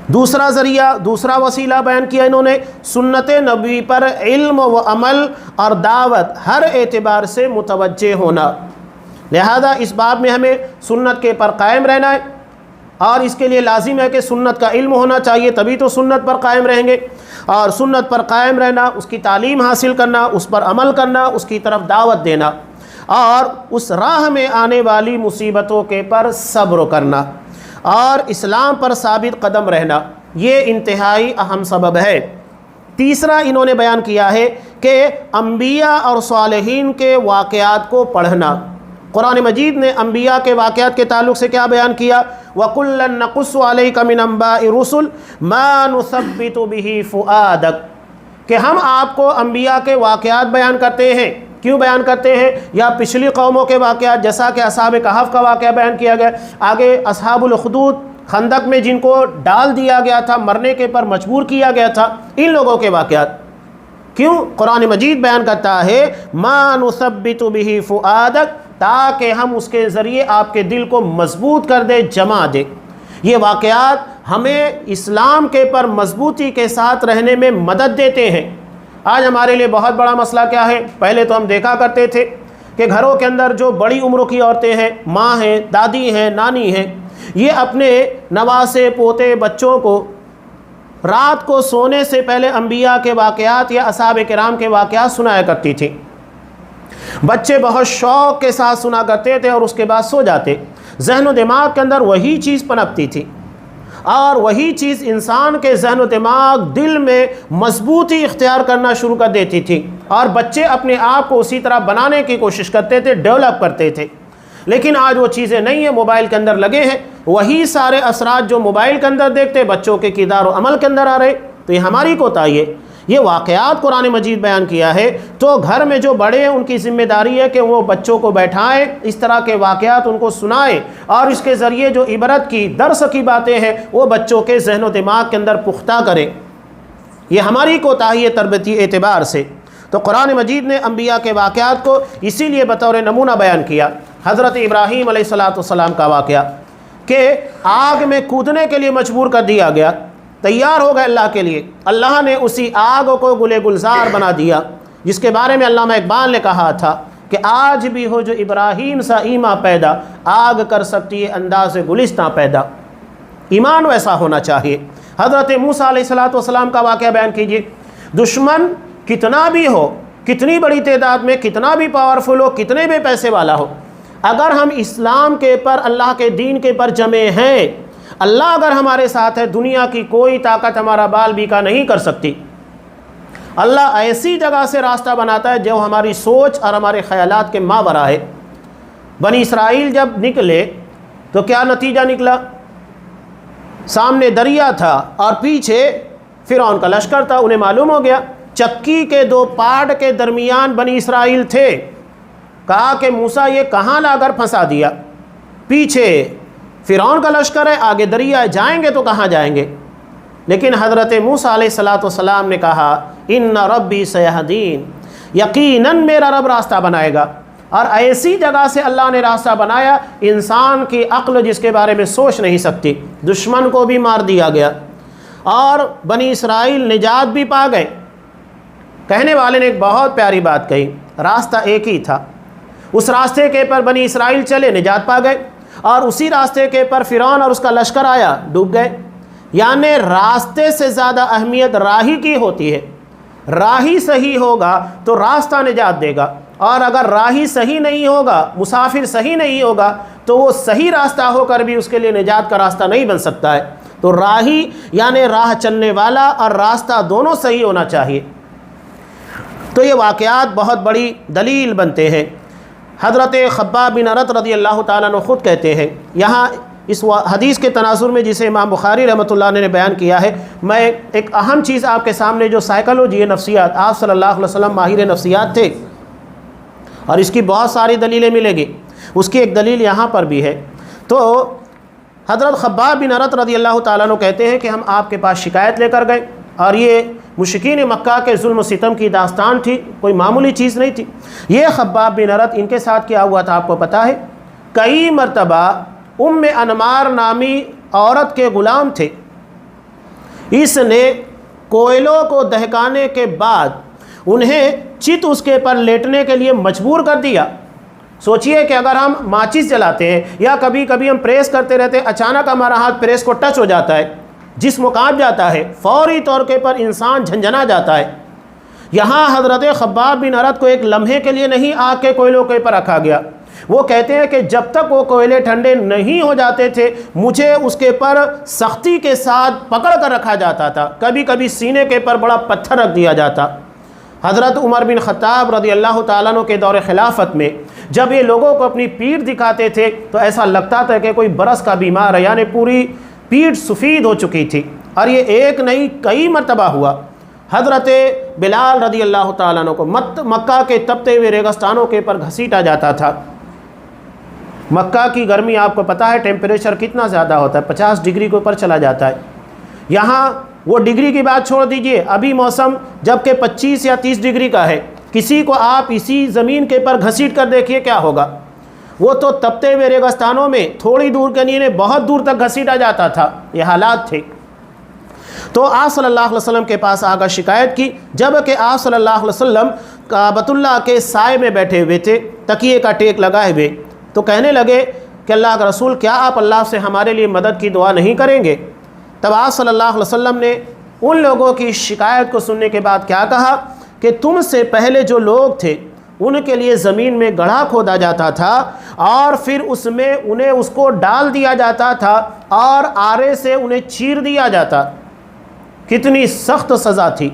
دوسرا ذریعہ، دوسرا وسیلہ بیان کیا انہوں نے سنت نبوی پر علم و عمل اور دعوت ہر اعتبار سے متوجہ ہونا۔ لہذا اس باب میں ہمیں سنت کے پر قائم رہنا ہے، اور اس کے لیے لازم ہے کہ سنت کا علم ہونا چاہیے، تبھی تو سنت پر قائم رہیں گے۔ اور سنت پر قائم رہنا، اس کی تعلیم حاصل کرنا، اس پر عمل کرنا، اس کی طرف دعوت دینا، اور اس راہ میں آنے والی مصیبتوں کے پر صبر کرنا، اور اسلام پر ثابت قدم رہنا، یہ انتہائی اہم سبب ہے۔ تیسرا انہوں نے بیان کیا ہے کہ انبیاء اور صالحین کے واقعات کو پڑھنا۔ قرآن مجید نے انبیاء کے واقعات کے تعلق سے کیا بیان کیا؟ وَكُلًّا نَقُصُّ عَلَيْكَ مِنْ أَنْبَاءِ الرُّسُلِ مَا نُثَبِّتُ بِهِ فُؤَادَكَ، کہ ہم آپ کو انبیاء کے واقعات بیان کرتے ہیں۔ کیوں بیان کرتے ہیں؟ یا پچھلی قوموں کے واقعات، جیسا کہ اصحاب کہف کا واقعہ بیان کیا گیا، آگے اصحاب الخدود خندق میں جن کو ڈال دیا گیا تھا، مرنے کے پر مجبور کیا گیا تھا، ان لوگوں کے واقعات۔ کیوں؟ قرآن مجید بیان کرتا ہے مَا نُثَبِّتُ بِهِ فُؤَادَكَ، تاکہ ہم اس کے ذریعے آپ کے دل کو مضبوط کر دے، جما دے۔ یہ واقعات ہمیں اسلام کے پر مضبوطی کے ساتھ رہنے میں مدد دیتے ہیں۔ آج ہمارے لیے بہت بڑا مسئلہ کیا ہے؟ پہلے تو ہم دیکھا کرتے تھے کہ گھروں کے اندر جو بڑی عمر کی عورتیں ہیں، ماں ہیں، دادی ہیں، نانی ہیں، یہ اپنے نواسے پوتے بچوں کو رات کو سونے سے پہلے انبیاء کے واقعات یا اصحاب کرام کے واقعات سنایا کرتی تھی۔ بچے بہت شوق کے ساتھ سنا کرتے تھے اور اس کے بعد سو جاتے۔ ذہن و دماغ کے اندر وہی چیز پنپتی تھی، اور وہی چیز انسان کے ذہن و دماغ، دل میں مضبوطی اختیار کرنا شروع کر دیتی تھی، اور بچے اپنے آپ کو اسی طرح بنانے کی کوشش کرتے تھے، ڈیولپ کرتے تھے۔ لیکن آج وہ چیزیں نہیں ہیں، موبائل کے اندر لگے ہیں، وہی سارے اثرات جو موبائل کے اندر دیکھتے بچوں کے کردار و عمل کے اندر آ رہے۔ تو یہ ہماری کوتاہی ہے۔ یہ واقعات قرآن مجید بیان کیا ہے، تو گھر میں جو بڑے ہیں ان کی ذمہ داری ہے کہ وہ بچوں کو بیٹھائیں، اس طرح کے واقعات ان کو سنائیں، اور اس کے ذریعے جو عبرت کی، درس کی باتیں ہیں وہ بچوں کے ذہن و دماغ کے اندر پختہ کریں۔ یہ ہماری کوتاہی ہے تربیتی اعتبار سے۔ تو قرآن مجید نے انبیاء کے واقعات کو اسی لیے بطور نمونہ بیان کیا۔ حضرت ابراہیم علیہ السلام کا واقعہ کہ آگ میں کودنے کے لیے مجبور کر دیا گیا، تیار ہو گئے اللہ کے لیے، اللہ نے اسی آگ کو گلے گلزار بنا دیا، جس کے بارے میں علامہ اقبال نے کہا تھا کہ آج بھی ہو جو ابراہیم سا ایمان پیدا، آگ کر سکتی ہے انداز گلستاں پیدا۔ ایمان ویسا ہونا چاہیے۔ حضرت موسیٰ علیہ السلام کا واقعہ بیان کیجیے۔ دشمن کتنا بھی ہو، کتنی بڑی تعداد میں، کتنا بھی پاورفل ہو، کتنے بھی پیسے والا ہو، اگر ہم اسلام کے پر، اللہ کے دین کے پر جمے ہیں، اللہ اگر ہمارے ساتھ ہے، دنیا کی کوئی طاقت ہمارا بال بیکا نہیں کر سکتی۔ اللہ ایسی جگہ سے راستہ بناتا ہے جو ہماری سوچ اور ہمارے خیالات کے ماورا ہے۔ بنی اسرائیل جب نکلے تو کیا نتیجہ نکلا؟ سامنے دریا تھا اور پیچھے فرعون کا لشکر تھا۔ انہیں معلوم ہو گیا چکی کے دو پاٹ کے درمیان بنی اسرائیل تھے۔ کہا کہ موسیٰ یہ کہاں لا کر پھنسا دیا؟ پیچھے فرعون کا لشکر ہے، آگے دریا، جائیں گے تو کہاں جائیں گے؟ لیکن حضرت موسیٰ علیہ السلام نے کہا ان ربی سیہدین، یقیناً میرا رب راستہ بنائے گا۔ اور ایسی جگہ سے اللہ نے راستہ بنایا، انسان کی عقل جس کے بارے میں سوچ نہیں سکتی۔ دشمن کو بھی مار دیا گیا اور بنی اسرائیل نجات بھی پا گئے۔ کہنے والے نے ایک بہت پیاری بات کہی، راستہ ایک ہی تھا، اس راستے کے پر بنی اسرائیل چلے، نجات پا گئے، اور اسی راستے کے پر فرعون اور اس کا لشکر آیا، ڈوب گئے۔ یعنی راستے سے زیادہ اہمیت راہی کی ہوتی ہے۔ راہی صحیح ہوگا تو راستہ نجات دے گا، اور اگر راہی صحیح نہیں ہوگا، مسافر صحیح نہیں ہوگا، تو وہ صحیح راستہ ہو کر بھی اس کے لیے نجات کا راستہ نہیں بن سکتا ہے۔ تو راہی یعنی راہ چلنے والا اور راستہ دونوں صحیح ہونا چاہیے۔ تو یہ واقعات بہت بڑی دلیل بنتے ہیں۔ حضرت خباب بن ارت رضی اللہ تعالیٰ عنہ خود کہتے ہیں، یہاں اس حدیث کے تناظر میں جسے امام بخاری رحمۃ اللہ نے بیان کیا ہے، میں ایک اہم چیز آپ کے سامنے، جو سائیکالوجی نفسیات، آپ صلی اللہ علیہ وسلم ماہر نفسیات تھے، اور اس کی بہت ساری دلیلیں ملے گی۔ اس کی ایک دلیل یہاں پر بھی ہے۔ تو حضرت خباب بن ارت رضی اللہ تعالیٰ عنہ کہتے ہیں کہ ہم آپ کے پاس شکایت لے کر گئے، اور یہ مشرکین مکہ کے ظلم و ستم کی داستان تھی، کوئی معمولی چیز نہیں تھی۔ یہ خباب بن ارت، ان کے ساتھ کیا ہوا تھا آپ کو پتہ ہے؟ کئی مرتبہ ام انمار نامی عورت کے غلام تھے، اس نے کوئلوں کو دہکانے کے بعد انہیں چت اس کے پر لیٹنے کے لیے مجبور کر دیا۔ سوچئے کہ اگر ہم ماچس جلاتے ہیں یا کبھی کبھی ہم پریس کرتے رہتے ہیں، اچانک ہمارا ہاتھ پریس کو ٹچ ہو جاتا ہے، جسم کانپ جاتا ہے، فوری طور کے پر انسان جھنجھنا جاتا ہے۔ یہاں حضرت خباب بن ارت کو ایک لمحے کے لیے نہیں آگ کے کوئلوں کے پر رکھا گیا۔ وہ کہتے ہیں کہ جب تک وہ کوئلے ٹھنڈے نہیں ہو جاتے تھے مجھے اس کے پر سختی کے ساتھ پکڑ کر رکھا جاتا تھا، کبھی کبھی سینے کے پر بڑا پتھر رکھ دیا جاتا۔ حضرت عمر بن خطاب رضی اللہ تعالیٰ عنہ کے دور خلافت میں جب یہ لوگوں کو اپنی پیٹھ دکھاتے تھے تو ایسا لگتا تھا کہ کوئی برس کا بیمار ہے، یعنی پوری پیٹھ سفید ہو چکی تھی، اور یہ ایک نہیں کئی مرتبہ ہوا۔ حضرت بلال رضی اللہ تعالیٰ عنہ کو مکہ کے تپتے ہوئے ریگستانوں کے پر گھسیٹا جاتا تھا۔ مکہ کی گرمی آپ کو پتہ ہے ٹیمپریچر کتنا زیادہ ہوتا ہے، 50 ڈگری کے اوپر چلا جاتا ہے۔ یہاں وہ ڈگری کی بات چھوڑ دیجئے، ابھی موسم جب کہ 25 یا 30 ڈگری کا ہے، کسی کو آپ اسی زمین کے پر گھسیٹ کر دیکھیے کیا ہوگا۔ وہ تو تپتے ہوئے ریگستانوں میں تھوڑی دور کے لیے بہت دور تک گھسیٹا جاتا تھا، یہ حالات تھے۔ تو آپ صلی اللہ علیہ وسلم کے پاس آ کر شکایت کی، جب کہ آپ صلی اللہ علیہ وسلم کعبۃ اللہ کے سائے میں بیٹھے ہوئے تھے، تکیے کا ٹیک لگائے ہوئے، تو کہنے لگے کہ اللہ کا رسول کیا آپ اللہ سے ہمارے لیے مدد کی دعا نہیں کریں گے؟ تب آپ صلی اللہ علیہ وسلم نے ان لوگوں کی شکایت کو سننے کے بعد کیا کہا کہ تم سے پہلے جو لوگ تھے ان کے لیے زمین میں گڑھا کھودا جاتا تھا اور پھر اس میں انہیں اس کو ڈال دیا جاتا تھا اور آرے سے انہیں چیر دیا جاتا۔ کتنی سخت سزا تھی۔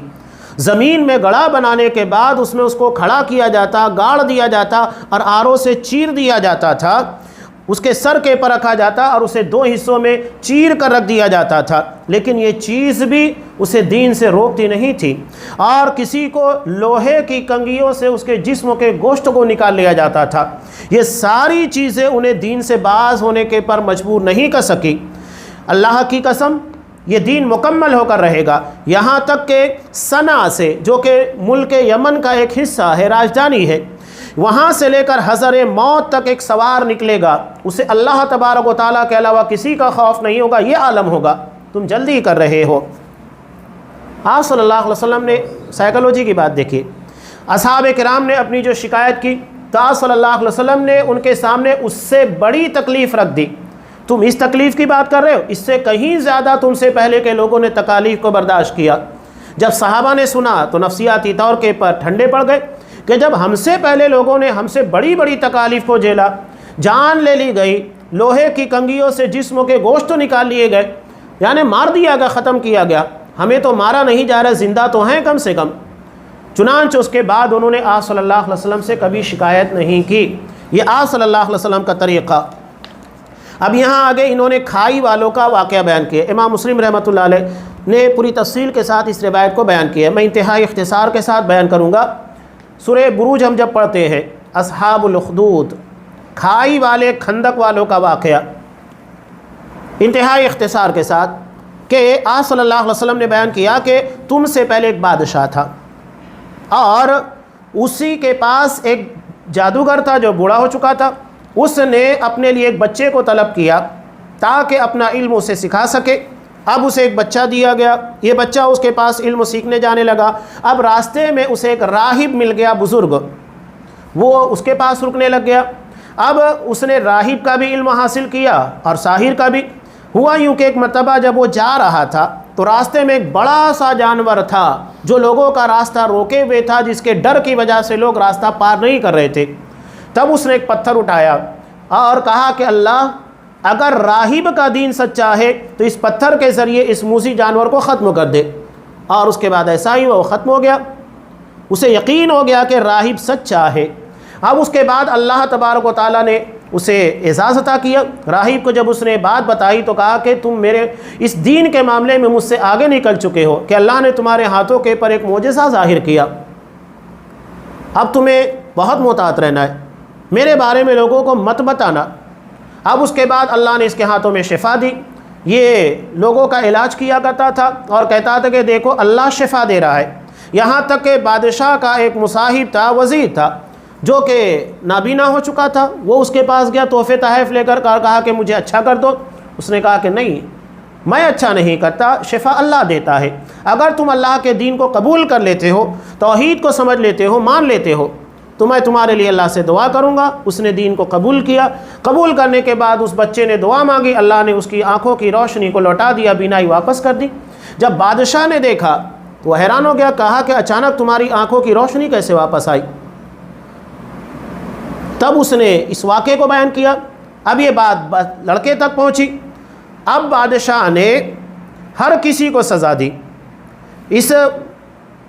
زمین میں گڑھا بنانے کے بعد اس میں اس کو کھڑا کیا جاتا، گاڑ دیا جاتا اور آروں سے چیر دیا جاتا تھا، اس کے سر کے پر رکھا جاتا اور اسے 2 حصوں میں چیر کر رکھ دیا جاتا تھا، لیکن یہ چیز بھی اسے دین سے روکتی نہیں تھی، اور کسی کو لوہے کی کنگھیوں سے اس کے جسم کے گوشت کو نکال لیا جاتا تھا۔ یہ ساری چیزیں انہیں دین سے باز ہونے کے پر مجبور نہیں کر سکی۔ اللہ کی قسم یہ دین مکمل ہو کر رہے گا، یہاں تک کہ صنعا سے، جو کہ ملک یمن کا ایک حصہ ہے، راجدھانی ہے، وہاں سے لے کر حضر موت تک ایک سوار نکلے گا، اسے اللہ تبارک و تعالیٰ کے علاوہ کسی کا خوف نہیں ہوگا، یہ عالم ہوگا، تم جلدی کر رہے ہو۔ آپ صلی اللہ علیہ وسلم نے سائیکالوجی کی بات دیکھی، اصحاب کرام نے اپنی جو شکایت کی تو آپ صلی اللہ علیہ وسلم نے ان کے سامنے اس سے بڑی تکلیف رکھ دی۔ تم اس تکلیف کی بات کر رہے ہو، اس سے کہیں زیادہ تم سے پہلے کے لوگوں نے تکالیف کو برداشت کیا۔ جب صحابہ نے سنا تو نفسیاتی طور کے پر ٹھنڈے پڑ گئے کہ جب ہم سے پہلے لوگوں نے ہم سے بڑی بڑی تکالیف کو جھیلا، جان لے لی گئی، لوہے کی کنگھیوں سے جسموں کے گوشت نکال لیے گئے، یعنی مار دیا گیا، ختم کیا گیا، ہمیں تو مارا نہیں جا رہا، زندہ تو ہیں کم سے کم۔ چنانچہ اس کے بعد انہوں نے آپ صلی اللہ علیہ وسلم سے کبھی شکایت نہیں کی۔ یہ آپ صلی اللہ علیہ وسلم کا طریقہ۔ اب یہاں آگے انہوں نے کھائی والوں کا واقعہ بیان کیا۔ امام مسلم رحمۃ اللہ علیہ نے پوری تفصیل کے ساتھ اس روایت کو بیان کیا ہے، میں انتہائی اختصار کے ساتھ بیان کروں گا۔ سورہ بروج ہم جب پڑھتے ہیں، اصحاب الاخدود، کھائی والے کھندق والوں کا واقعہ، انتہائی اختصار کے ساتھ، کہ آپ صلی اللہ علیہ وسلم نے بیان کیا کہ تم سے پہلے ایک بادشاہ تھا اور اسی کے پاس ایک جادوگر تھا جو بوڑھا ہو چکا تھا۔ اس نے اپنے لیے ایک بچے کو طلب کیا تاکہ اپنا علم اسے سکھا سکے۔ اب اسے ایک بچہ دیا گیا، یہ بچہ اس کے پاس علم سیکھنے جانے لگا۔ اب راستے میں اسے ایک راہب مل گیا، بزرگ، وہ اس کے پاس رکنے لگ گیا۔ اب اس نے راہب کا بھی علم حاصل کیا اور ساحر کا بھی۔ ہوا یوں کہ ایک مرتبہ جب وہ جا رہا تھا تو راستے میں ایک بڑا سا جانور تھا جو لوگوں کا راستہ روکے ہوئے تھا، جس کے ڈر کی وجہ سے لوگ راستہ پار نہیں کر رہے تھے۔ تب اس نے ایک پتھر اٹھایا اور کہا کہ اللہ، اگر راہب کا دین سچا ہے تو اس پتھر کے ذریعے اس موذی جانور کو ختم کر دے۔ اور اس کے بعد ایسا ہی وہ ختم ہو گیا، اسے یقین ہو گیا کہ راہب سچا ہے۔ اب اس کے بعد اللہ تبارک و تعالیٰ نے اسے اعزاز عطا کیا۔ راہب کو جب اس نے بات بتائی تو کہا کہ تم میرے اس دین کے معاملے میں مجھ سے آگے نکل چکے ہو کہ اللہ نے تمہارے ہاتھوں کے پر ایک معجزہ ظاہر کیا، اب تمہیں بہت محتاط رہنا ہے، میرے بارے میں لوگوں کو مت بتانا۔ اب اس کے بعد اللہ نے اس کے ہاتھوں میں شفا دی. یہ لوگوں کا علاج کیا کرتا تھا اور کہتا تھا کہ دیکھو اللہ شفا دے رہا ہے. یہاں تک کہ بادشاہ کا ایک مصاحب تھا، وزیر تھا، جو کہ نابینا ہو چکا تھا. وہ اس کے پاس گیا تحفے تحائف لے کر کہا کہ مجھے اچھا کر دو. اس نے کہا کہ نہیں، میں اچھا نہیں کرتا، شفا اللہ دیتا ہے. اگر تم اللہ کے دین کو قبول کر لیتے ہو، توحید کو سمجھ لیتے ہو، مان لیتے ہو، تو میں تمہارے لیے اللہ سے دعا کروں گا. اس نے دین کو قبول کیا. قبول کرنے کے بعد اس بچے نے دعا مانگی، اللہ نے اس کی آنکھوں کی روشنی کو لوٹا دیا، بینائی واپس کر دی. جب بادشاہ نے دیکھا تو وہ حیران ہو گیا، کہا کہ اچانک تمہاری آنکھوں کی روشنی کیسے واپس آئی؟ تب اس نے اس واقعے کو بیان کیا. اب یہ بات لڑکے تک پہنچی. اب بادشاہ نے ہر کسی کو سزا دی. اس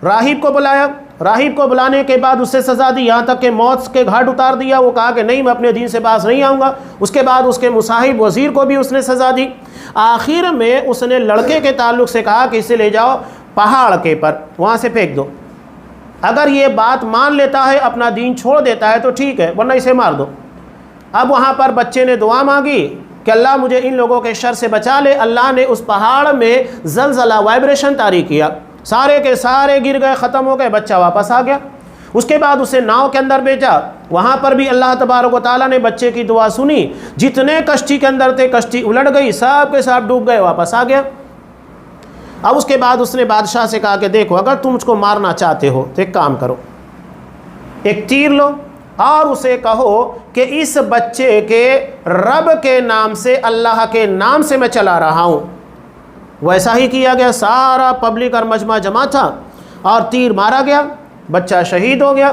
راہب کو بلایا، راہب کو بلانے کے بعد اسے سزا دی، یہاں تک کہ موت کے گھاٹ اتار دیا. وہ کہا کہ نہیں، میں اپنے دین سے باز نہیں آؤں گا. اس کے بعد اس کے مصاحب وزیر کو بھی اس نے سزا دی. آخر میں اس نے لڑکے کے تعلق سے کہا کہ اسے لے جاؤ پہاڑ کے پر، وہاں سے پھینک دو. اگر یہ بات مان لیتا ہے، اپنا دین چھوڑ دیتا ہے تو ٹھیک ہے، ورنہ اسے مار دو. اب وہاں پر بچے نے دعا مانگی کہ اللہ مجھے ان لوگوں کے شر سے بچا لے. اللہ نے اس پہاڑ میں زلزلہ، وائبریشن طاری کیا، سارے کے سارے گر گئے، ختم ہو گئے. بچہ واپس آ گیا. اس کے بعد اسے ناؤ کے اندر بھیجا. وہاں پر بھی اللہ تبارک و تعالیٰ نے بچے کی دعا سنی. جتنے کشتی کے اندر تھے کشتی الٹ گئی، سب کے ساتھ ڈوب گئے، واپس آ گیا. اب اس کے بعد اس نے بادشاہ سے کہا کہ دیکھو، اگر تم مجھ کو مارنا چاہتے ہو تو ایک کام کرو، ایک تیر لو اور اسے کہو کہ اس بچے کے رب کے نام سے، اللہ کے نام سے میں چلا رہا ہوں. ویسا ہی کیا گیا. سارا پبلک اور مجمع جمع تھا اور تیر مارا گیا، بچہ شہید ہو گیا.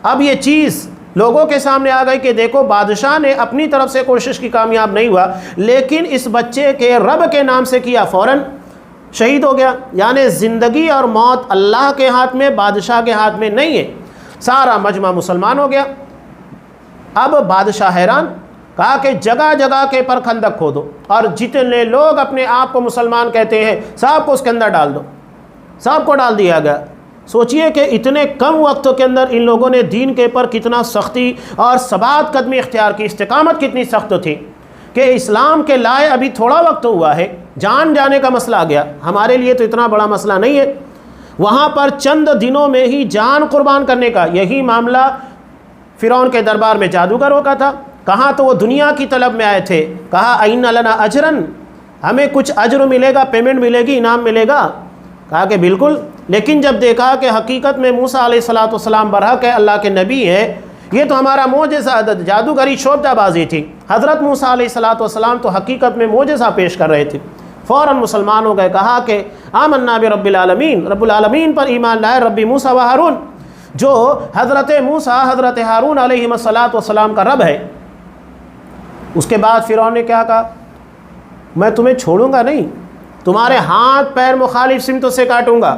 اب یہ چیز لوگوں کے سامنے آ گئی کہ دیکھو، بادشاہ نے اپنی طرف سے کوشش کی، کامیاب نہیں ہوا، لیکن اس بچے کے رب کے نام سے کیا، فوراً شہید ہو گیا. یعنی زندگی اور موت اللہ کے ہاتھ میں، بادشاہ کے ہاتھ میں نہیں ہے. سارا مجمع مسلمان ہو گیا. اب بادشاہ حیران، کہا کہ جگہ جگہ کے پر خندق کھودو اور جتنے لوگ اپنے آپ کو مسلمان کہتے ہیں سب کو اس کے اندر ڈال دو. سب کو ڈال دیا گیا. سوچئے کہ اتنے کم وقت کے اندر ان لوگوں نے دین کے پر کتنا سختی اور ثبات قدمی اختیار کی، استقامت کتنی سخت تھی کہ اسلام کے لائے ابھی تھوڑا وقت ہوا ہے، جان جانے کا مسئلہ آ گیا. ہمارے لیے تو اتنا بڑا مسئلہ نہیں ہے، وہاں پر چند دنوں میں ہی جان قربان کرنے کا. یہی معاملہ فرعون کے دربار میں جادوگروں کا تھا. کہاں تو وہ دنیا کی طلب میں آئے تھے. کہا اَإِنَّ لَنَا اجرن، ہمیں کچھ اجر ملے گا، پیمنٹ ملے گی، انعام ملے گا. کہا کہ بالکل. لیکن جب دیکھا کہ حقیقت میں موسیٰ علیہ السلام برحق ہے، اللہ کے نبی ہے، یہ تو ہمارا معجزہ، جادوگری شعبدہ بازی تھی. حضرت موسیٰ علیہ السلام تو حقیقت میں معجزہ پیش کر رہے تھے. فوراً مسلمان ہو گئے. کہا کہ آمنا برب العالمین، رب العالمین پر ایمان لائے، ربی موسیٰ و ہارون، جو حضرت موسیٰ، حضرت ہارون علیہ السلام کا رب ہے. اس کے بعد فرعون نے کیا کہا، میں تمہیں چھوڑوں گا نہیں، تمہارے ہاتھ پیر مخالف سمتوں سے کاٹوں گا.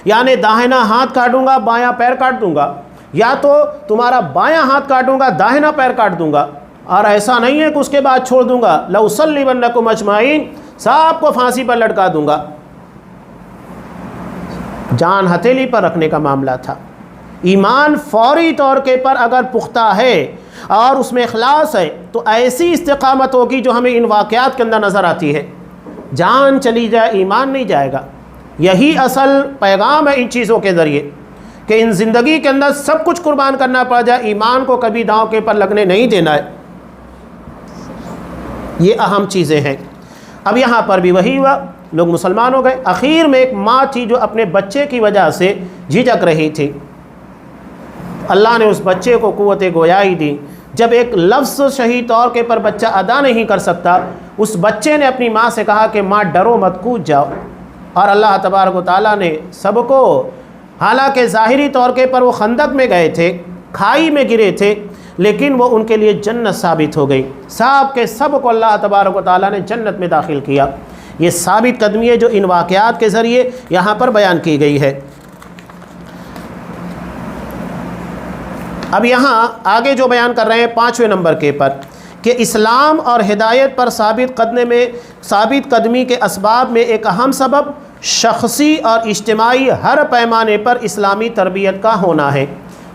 یعنی داہنا ہاتھ کاٹوں گا، بایاں پیر کاٹ دوں گا، یا تو تمہارا بایاں ہاتھ کاٹوں گا، داہنا پیر کاٹ دوں گا. اور ایسا نہیں ہے کہ اس کے بعد چھوڑ دوں گا، لَأُصَلِّبَنَّكُمْ أَجْمَعِينَ، سب کو پھانسی پر لٹکا دوں گا. جان ہتھیلی پر رکھنے کا معاملہ تھا. ایمان فوری طور کے پر اگر پختہ ہے اور اس میں اخلاص ہے تو ایسی استقامت ہوگی جو ہمیں ان واقعات کے اندر نظر آتی ہے. جان چلی جائے، ایمان نہیں جائے گا. یہی اصل پیغام ہے ان چیزوں کے ذریعے کہ ان زندگی کے اندر سب کچھ قربان کرنا پڑ جائے، ایمان کو کبھی داؤں کے پر لگنے نہیں دینا ہے. یہ اہم چیزیں ہیں. اب یہاں پر بھی وہی ہوا، لوگ مسلمان ہو گئے. اخیر میں ایک ماں تھی جو اپنے بچے کی وجہ سے جھجک رہی تھی. اللہ نے اس بچے کو قوت گویائی دی. جب ایک لفظ صحیح طور کے پر بچہ ادا نہیں کر سکتا، اس بچے نے اپنی ماں سے کہا کہ ماں ڈرو مت، کود جاؤ. اور اللہ تبارک و تعالیٰ نے سب کو، حالانکہ ظاہری طور کے پر وہ خندق میں گئے تھے، کھائی میں گرے تھے، لیکن وہ ان کے لیے جنت ثابت ہو گئی. سب کے سب کو اللہ تبارک و تعالیٰ نے جنت میں داخل کیا. یہ ثابت قدمی ہے جو ان واقعات کے ذریعے یہاں پر بیان کی گئی ہے. اب یہاں آگے جو بیان کر رہے ہیں 5ویں نمبر کے پر، کہ اسلام اور ہدایت پر ثابت قدمی کے اسباب میں ایک اہم سبب شخصی اور اجتماعی ہر پیمانے پر اسلامی تربیت کا ہونا ہے.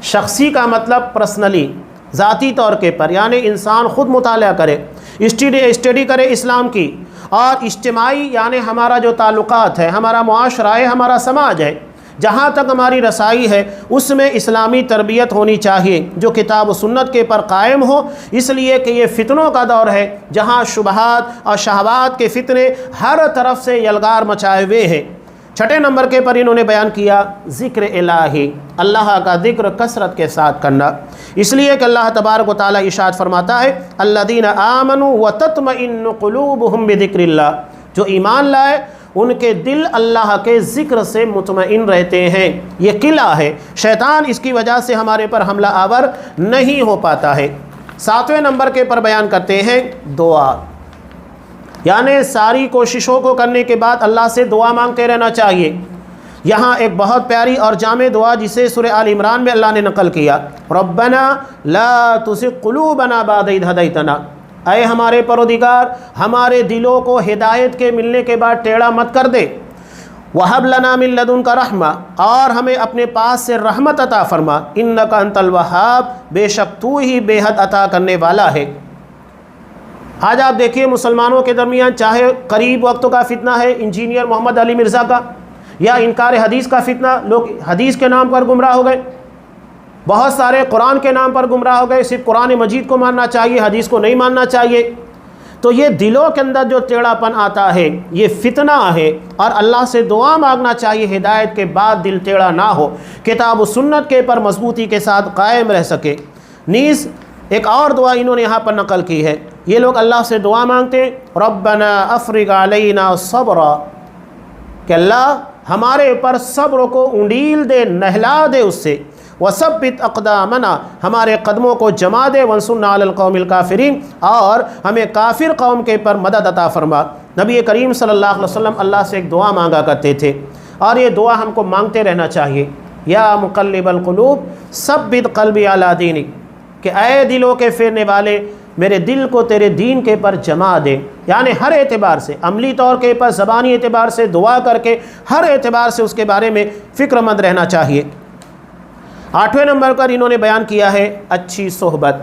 شخصی کا مطلب پرسنلی، ذاتی طور کے پر، یعنی انسان خود مطالعہ کرے اسٹڈی کرے اسلام کی، اور اجتماعی یعنی ہمارا جو تعلقات ہے، ہمارا معاشرہ ہے، ہمارا سماج ہے، جہاں تک ہماری رسائی ہے اس میں اسلامی تربیت ہونی چاہیے جو کتاب و سنت کے پر قائم ہو، اس لیے کہ یہ فتنوں کا دور ہے جہاں شبہات اور شہوات کے فتنے ہر طرف سے یلغار مچائے ہوئے ہیں۔ چھٹے نمبر کے پر انہوں نے بیان کیا ذکر الہی، اللہ کا ذکر کثرت کے ساتھ کرنا، اس لیے کہ اللہ تبارک و تعالیٰ ارشاد فرماتا ہے الذین آمنوا وتطمئن قلوبہم بذکر اللہ، جو ایمان لائے ان کے دل اللہ کے ذکر سے مطمئن رہتے ہیں۔ یہ قلعہ ہے، شیطان اس کی وجہ سے ہمارے پر حملہ آور نہیں ہو پاتا ہے۔ ساتویں نمبر کے پر بیان کرتے ہیں دعا، یعنی ساری کوششوں کو کرنے کے بعد اللہ سے دعا مانگتے رہنا چاہیے۔ یہاں ایک بہت پیاری اور جامع دعا جسے سورہ آل عمران میں اللہ نے نقل کیا، ربنا لا تزغ قلوبنا بعد اذ ہدیتنا، اے ہمارے پروردگار ہمارے دلوں کو ہدایت کے ملنے کے بعد ٹیڑھا مت کر دے، وَهَبْ لَنَا مِن لَدُنْكَ رَحْمَةً، اور ہمیں اپنے پاس سے رحمت عطا فرما، إِنَّكَ أَنْتَ الْوَهَّابُ، بے شک تو ہی بے حد عطا کرنے والا ہے۔ آج آپ دیکھیے مسلمانوں کے درمیان چاہے قریب وقت کا فتنہ ہے انجینئر محمد علی مرزا کا، یا انکار حدیث کا فتنہ، لوگ حدیث کے نام پر گمراہ ہو گئے، بہت سارے قرآن کے نام پر گمراہ ہو گئے، صرف قرآن مجید کو ماننا چاہیے، حدیث کو نہیں ماننا چاہیے۔ تو یہ دلوں کے اندر جو ٹیڑھا پن آتا ہے یہ فتنہ ہے، اور اللہ سے دعا مانگنا چاہیے ہدایت کے بعد دل ٹیڑھا نہ ہو، کتاب و سنت کے پر مضبوطی کے ساتھ قائم رہ سکے۔ نیز ایک اور دعا انہوں نے یہاں پر نقل کی ہے، یہ لوگ اللہ سے دعا مانگتے ہیں ربنا افرغ علینا صبرا، کہ اللہ ہمارے پر صبر کو انڈیل دے، نہلا دے اس سے، وثبت اقدامنا، ہمارے قدموں کو جما دے، وانصرنا علی القوم الکافرین، اور ہمیں کافر قوم کے پر مدد عطا فرما۔ نبی کریم صلی اللہ علیہ وسلم اللہ سے ایک دعا مانگا کرتے تھے، اور یہ دعا ہم کو مانگتے رہنا چاہیے، یا مقلب القلوب ثبت قلبی علی دینک، کہ اے دلوں کے پھیرنے والے میرے دل کو تیرے دین کے پر جما دے، یعنی ہر اعتبار سے، عملی طور کے پر، زبانی اعتبار سے، دعا کر کے ہر اعتبار سے اس کے بارے میں فکر مند رہنا چاہیے۔ آٹھویں نمبر پر انہوں نے بیان کیا ہے اچھی صحبت۔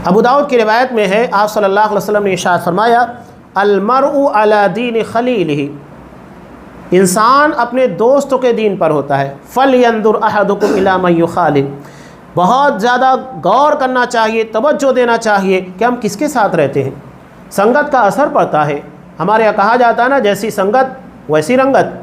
ابو داؤد کی روایت میں ہے، آپ صلی اللہ علیہ وسلم نے ارشاد فرمایا المرء علی دین خلیلہ، انسان اپنے دوستوں کے دین پر ہوتا ہے، فَلْيَنْظُرْ أَحَدُكُمْ إِلَىٰ مَنْ يُخَالِلُ، بہت زیادہ غور کرنا چاہیے، توجہ دینا چاہیے کہ ہم کس کے ساتھ رہتے ہیں۔ سنگت کا اثر پڑتا ہے، ہمارے یہاں کہا جاتا ہے نا جیسی سنگت ویسی رنگت،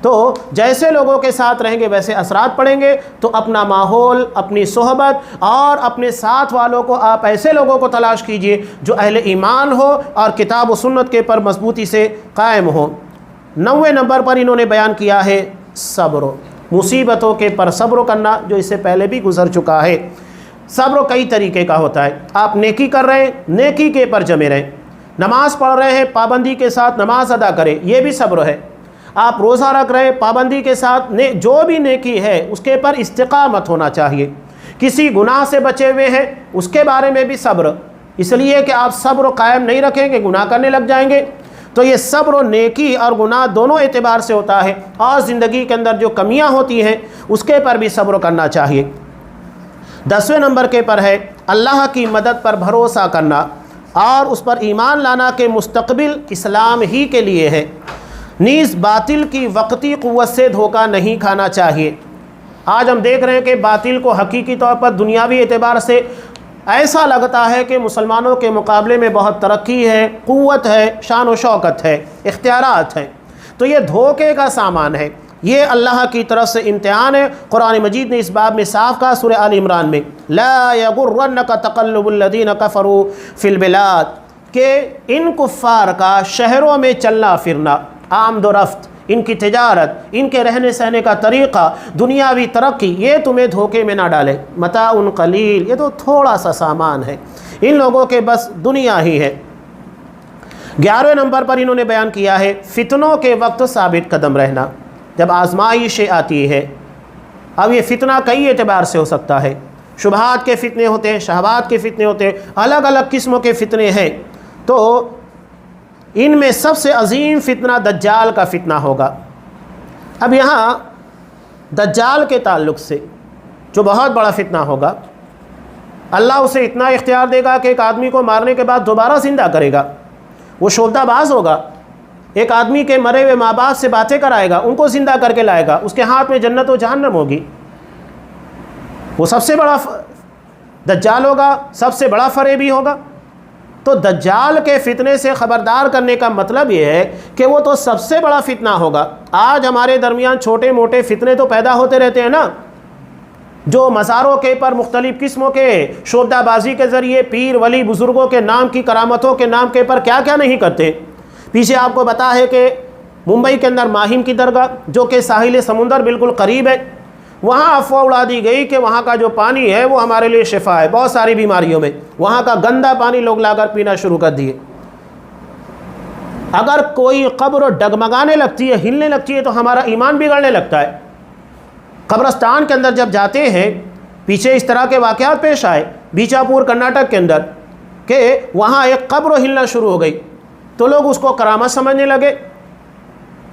تو جیسے لوگوں کے ساتھ رہیں گے ویسے اثرات پڑیں گے۔ تو اپنا ماحول، اپنی صحبت اور اپنے ساتھ والوں کو آپ ایسے لوگوں کو تلاش کیجئے جو اہل ایمان ہو اور کتاب و سنت کے پر مضبوطی سے قائم ہو۔ 9ویں نمبر پر انہوں نے بیان کیا ہے صبر، مصیبتوں کے پر صبر کرنا، جو اس سے پہلے بھی گزر چکا ہے۔ صبر کئی طریقے کا ہوتا ہے، آپ نیکی کر رہے ہیں نیکی کے پر جمے رہیں، نماز پڑھ رہے ہیں پابندی کے ساتھ نماز ادا کریں، یہ بھی صبر ہے۔ آپ روزہ رکھ رہے ہیں پابندی کے ساتھ، جو بھی نیکی ہے اس کے پر استقامت ہونا چاہیے۔ کسی گناہ سے بچے ہوئے ہیں اس کے بارے میں بھی صبر، اس لیے کہ آپ صبر قائم نہیں رکھیں گے گناہ کرنے لگ جائیں گے۔ تو یہ صبر و نیکی اور گناہ دونوں اعتبار سے ہوتا ہے، اور زندگی کے اندر جو کمیاں ہوتی ہیں اس کے پر بھی صبر کرنا چاہیے۔ 10ویں نمبر کے پر ہے اللہ کی مدد پر بھروسہ کرنا اور اس پر ایمان لانا کہ مستقبل اسلام ہی کے لیے ہے۔ نیز باطل کی وقتی قوت سے دھوکہ نہیں کھانا چاہیے۔ آج ہم دیکھ رہے ہیں کہ باطل کو حقیقی طور پر دنیاوی اعتبار سے ایسا لگتا ہے کہ مسلمانوں کے مقابلے میں بہت ترقی ہے، قوت ہے، شان و شوکت ہے، اختیارات ہیں، تو یہ دھوکے کا سامان ہے، یہ اللہ کی طرف سے امتحان ہے۔ قرآن مجید نے اس باب میں صاف کہا سورہ آل عمران میں، لا یغرنک تقلب الذین کفروا فی البلاد، کہ ان کفار کا شہروں میں چلنا پھرنا، آمد و رفت، ان کی تجارت، ان کے رہنے سہنے کا طریقہ، دنیاوی ترقی، یہ تمہیں دھوکے میں نہ ڈالے۔ متاع قلیل، یہ تو تھوڑا سا سامان ہے، ان لوگوں کے بس دنیا ہی ہے۔ 11ویں نمبر پر انہوں نے بیان کیا ہے فتنوں کے وقت ثابت قدم رہنا، جب آزمائشیں آتی ہے۔ اب یہ فتنہ کئی اعتبار سے ہو سکتا ہے، شبہات کے فتنے ہوتے ہیں، شہوات کے فتنے ہوتے ہیں، الگ الگ قسموں کے فتنے ہیں۔ تو ان میں سب سے عظیم فتنہ دجال کا فتنہ ہوگا۔ اب یہاں دجال کے تعلق سے جو بہت بڑا فتنہ ہوگا، اللہ اسے اتنا اختیار دے گا کہ ایک آدمی کو مارنے کے بعد دوبارہ زندہ کرے گا، وہ شعبدہ باز ہوگا، ایک آدمی کے مرے ہوئے ماں باپ سے باتیں کرائے گا، ان کو زندہ کر کے لائے گا، اس کے ہاتھ میں جنت و جہنم ہوگی، وہ سب سے بڑا دجال ہوگا، سب سے بڑا فریبی ہوگا۔ تو دجال کے فتنے سے خبردار کرنے کا مطلب یہ ہے کہ وہ تو سب سے بڑا فتنہ ہوگا۔ آج ہمارے درمیان چھوٹے موٹے فتنے تو پیدا ہوتے رہتے ہیں نا، جو مزاروں کے پر مختلف قسموں کے شعبدہ بازی کے ذریعے پیر ولی بزرگوں کے نام کی کرامتوں کے نام کے پر کیا کیا نہیں کرتے۔ پیچھے آپ کو پتا ہے کہ ممبئی کے اندر ماہم کی درگاہ جو کہ ساحل سمندر بالکل قریب ہے، وہاں افواہ اڑا دی گئی کہ وہاں کا جو پانی ہے وہ ہمارے لیے شفا ہے بہت ساری بیماریوں میں، وہاں کا گندا پانی لوگ لا کر پینا شروع کر دیے۔ اگر کوئی قبر ڈگمگانے لگتی ہے، ہلنے لگتی ہے، تو ہمارا ایمان بگڑنے لگتا ہے۔ قبرستان کے اندر جب جاتے ہیں، پیچھے اس طرح کے واقعات پیش آئے بیچاپور کرناٹک کے اندر کہ وہاں ایک قبر ہلنا شروع ہو گئی تو لوگ اس کو کرامت سمجھنے لگے۔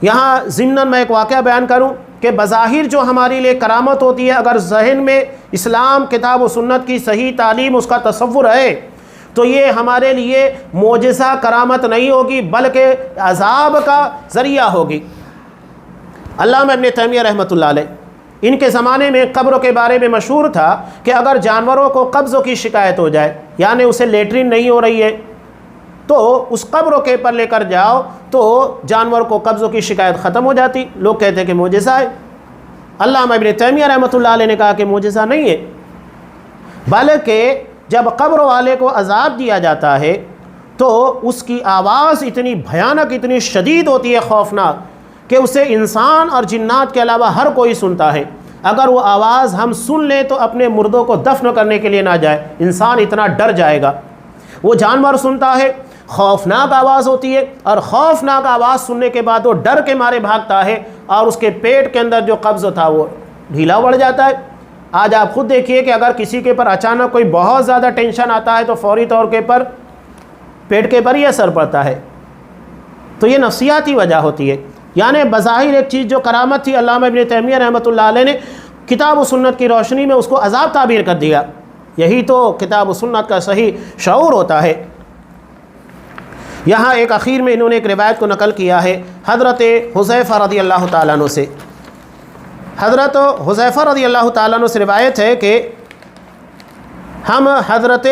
یہاں ضمناً میں ایک واقعہ بیان کروں کہ بظاہر جو ہمارے لیے کرامت ہوتی ہے، اگر ذہن میں اسلام کتاب و سنت کی صحیح تعلیم اس کا تصور ہے تو یہ ہمارے لیے معجزہ کرامت نہیں ہوگی بلکہ عذاب کا ذریعہ ہوگی۔ علامہ ابن تیمیہ رحمۃ اللہ علیہ، ان کے زمانے میں قبروں کے بارے میں مشہور تھا کہ اگر جانوروں کو قبضوں کی شکایت ہو جائے، یعنی اسے لیٹرین نہیں ہو رہی ہے، تو اس قبروں کے پر لے کر جاؤ تو جانور کو قبضوں کی شکایت ختم ہو جاتی۔ لوگ کہتے ہیں کہ معجزہ ہے۔ علامہ ابن تیمیہ رحمۃ اللہ علیہ نے کہا کہ معجزہ نہیں ہے، بلکہ جب قبر والے کو عذاب دیا جاتا ہے تو اس کی آواز اتنی بھیانک، اتنی شدید ہوتی ہے، خوفناک، کہ اسے انسان اور جنات کے علاوہ ہر کوئی سنتا ہے۔ اگر وہ آواز ہم سن لیں تو اپنے مردوں کو دفن کرنے کے لیے نہ جائے، انسان اتنا ڈر جائے گا۔ وہ جانور سنتا ہے، خوفناک آواز ہوتی ہے، اور خوفناک آواز سننے کے بعد وہ ڈر کے مارے بھاگتا ہے، اور اس کے پیٹ کے اندر جو قبض تھا وہ ڈھیلا پڑ جاتا ہے۔ آج آپ خود دیکھیے کہ اگر کسی کے پر اچانک کوئی بہت زیادہ ٹینشن آتا ہے تو فوری طور کے پر پیٹ کے پر ہی اثر پڑتا ہے۔ تو یہ نفسیاتی وجہ ہوتی ہے۔ یعنی بظاہر ایک چیز جو کرامت تھی، علامہ ابن تیمیہ رحمۃ اللہ علیہ نے کتاب و سنت کی روشنی میں اس کو عذاب تعبیر کر دیا۔ یہی تو کتاب و سنت کا صحیح شعور ہوتا ہے۔ یہاں ایک اخیر میں انہوں نے ایک روایت کو نقل کیا ہے حضرت حذیفہ رضی اللہ تعالیٰ عنہ سے۔ حضرت حذیفہ رضی اللہ تعالیٰ عنہ سے روایت ہے کہ ہم حضرت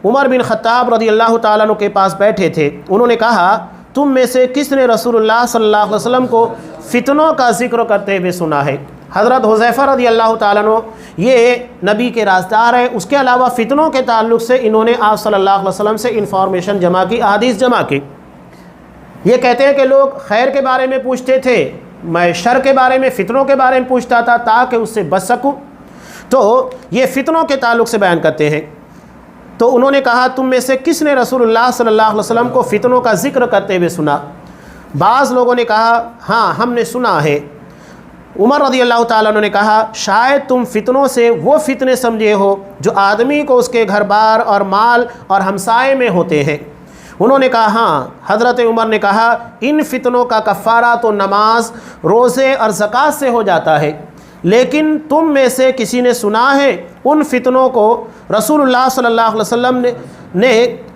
عمر بن خطاب رضی اللہ تعالیٰ عنہ کے پاس بیٹھے تھے۔ انہوں نے کہا، تم میں سے کس نے رسول اللہ صلی اللہ علیہ وسلم کو فتنوں کا ذکر کرتے ہوئے سنا ہے؟ حضرت حذیفہ رضی اللہ تعالیٰ عنہ یہ نبی کے رازدار ہیں، اس کے علاوہ فتنوں کے تعلق سے انہوں نے آپ صلی اللہ علیہ وسلم سے انفارمیشن جمع کی، احادیث جمع کی۔ یہ کہتے ہیں کہ لوگ خیر کے بارے میں پوچھتے تھے، میں شر کے بارے میں، فتنوں کے بارے میں پوچھتا تھا تاکہ اس سے بچ سکوں۔ تو یہ فتنوں کے تعلق سے بیان کرتے ہیں۔ تو انہوں نے کہا، تم میں سے کس نے رسول اللہ صلی اللہ علیہ وسلم کو فتنوں کا ذکر کرتے ہوئے سنا؟ بعض لوگوں نے کہا، ہاں ہم نے سنا ہے۔ عمر رضی اللہ تعالیٰ عنہ نے کہا، شاید تم فتنوں سے وہ فتنے سمجھے ہو جو آدمی کو اس کے گھر بار اور مال اور ہمسائے میں ہوتے ہیں۔ انہوں نے کہا، ہاں۔ حضرت عمر نے کہا، ان فتنوں کا کفارہ تو نماز، روزے اور زکوٰۃ سے ہو جاتا ہے، لیکن تم میں سے کسی نے سنا ہے ان فتنوں کو رسول اللہ صلی اللہ علیہ وسلم نے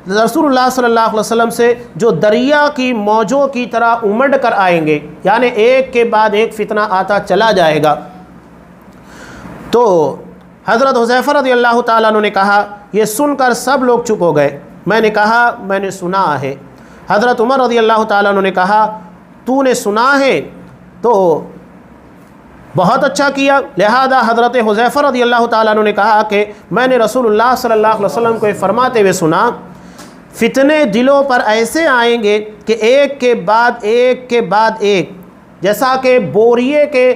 رسول اللہ صلی اللہ علیہ وسلم سے جو دریا کی موجوں کی طرح امڑ کر آئیں گے، یعنی ایک کے بعد ایک فتنہ آتا چلا جائے گا۔ تو حضرت حذیفہ رضی اللہ تعالیٰ عنہ نے کہا، یہ سن کر سب لوگ چپ ہو گئے۔ میں نے کہا، میں نے سنا ہے۔ حضرت عمر رضی اللہ تعالیٰ عنہ نے کہا، تو نے سنا ہے تو بہت اچھا کیا۔ لہذا حضرت حذیفہ رضی اللہ تعالیٰ عنہ نے کہا کہ میں نے رسول اللہ صلی اللہ علیہ وسلم کو فرماتے ہوئے سنا، فتنے دلوں پر ایسے آئیں گے کہ ایک کے بعد ایک کے بعد ایک، جیسا کہ بوریے کے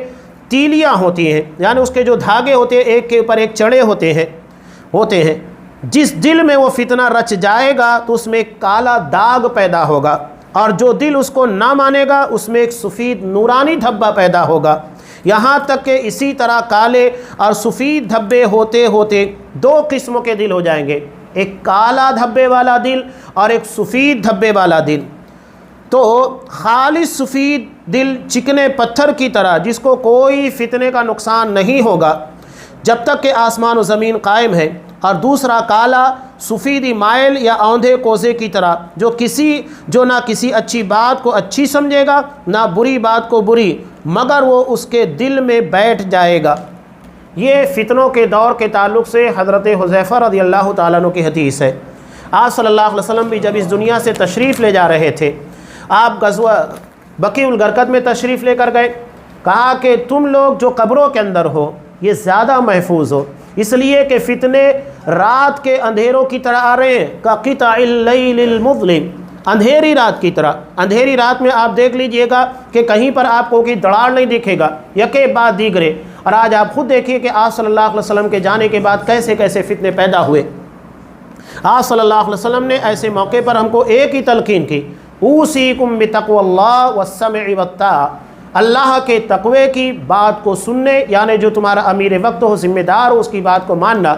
تیلیاں ہوتی ہیں، یعنی اس کے جو دھاگے ہوتے ہیں ایک کے اوپر ایک چڑھے ہوتے ہیں۔ جس دل میں وہ فتنہ رچ جائے گا تو اس میں ایک کالا داغ پیدا ہوگا، اور جو دل اس کو نہ مانے گا اس میں ایک سفید نورانی دھبا پیدا ہوگا، یہاں تک کہ اسی طرح کالے اور سفید دھبے ہوتے ہوتے دو قسموں کے دل ہو جائیں گے، ایک کالا دھبے والا دل اور ایک سفید دھبے والا دل۔ تو خالص سفید دل چکنے پتھر کی طرح، جس کو کوئی فتنے کا نقصان نہیں ہوگا جب تک کہ آسمان و زمین قائم ہے، اور دوسرا کالا سفیدی مائل یا اوندھے کوزے کی طرح، جو نہ کسی اچھی بات کو اچھی سمجھے گا نہ بری بات کو بری، مگر وہ اس کے دل میں بیٹھ جائے گا۔ یہ فتنوں کے دور کے تعلق سے حضرت حذیفہ رضی اللہ تعالیٰ عنہ کی حدیث ہے۔ آپ صلی اللہ علیہ وسلم بھی جب اس دنیا سے تشریف لے جا رہے تھے، آپ غزوہ بقیع الغرقد میں تشریف لے کر گئے، کہا کہ تم لوگ جو قبروں کے اندر ہو یہ زیادہ محفوظ ہو، اس لیے کہ فتنے رات کے اندھیروں کی طرح آ رہے ہیں، کقطع اللیل المظلم، اندھیری رات کی طرح۔ اندھیری رات میں آپ دیکھ لیجئے گا کہ کہیں پر آپ کو کوئی دڑاڑ نہیں دکھے گا، یکے بعد دیگرے۔ اور آج آپ خود دیکھیے کہ آپ صلی اللہ علیہ وسلم کے جانے کے بعد کیسے کیسے فتنے پیدا ہوئے۔ آپ صلی اللہ علیہ وسلم نے ایسے موقع پر ہم کو ایک ہی تلقین کی، اوصیکم بتقوی اللہ والسمع والطاعہ، اللہ کے تقوی کی بات کو سننے، یعنی جو تمہارا امیر وقت ہو، ذمہ دار ہو، اس کی بات کو ماننا،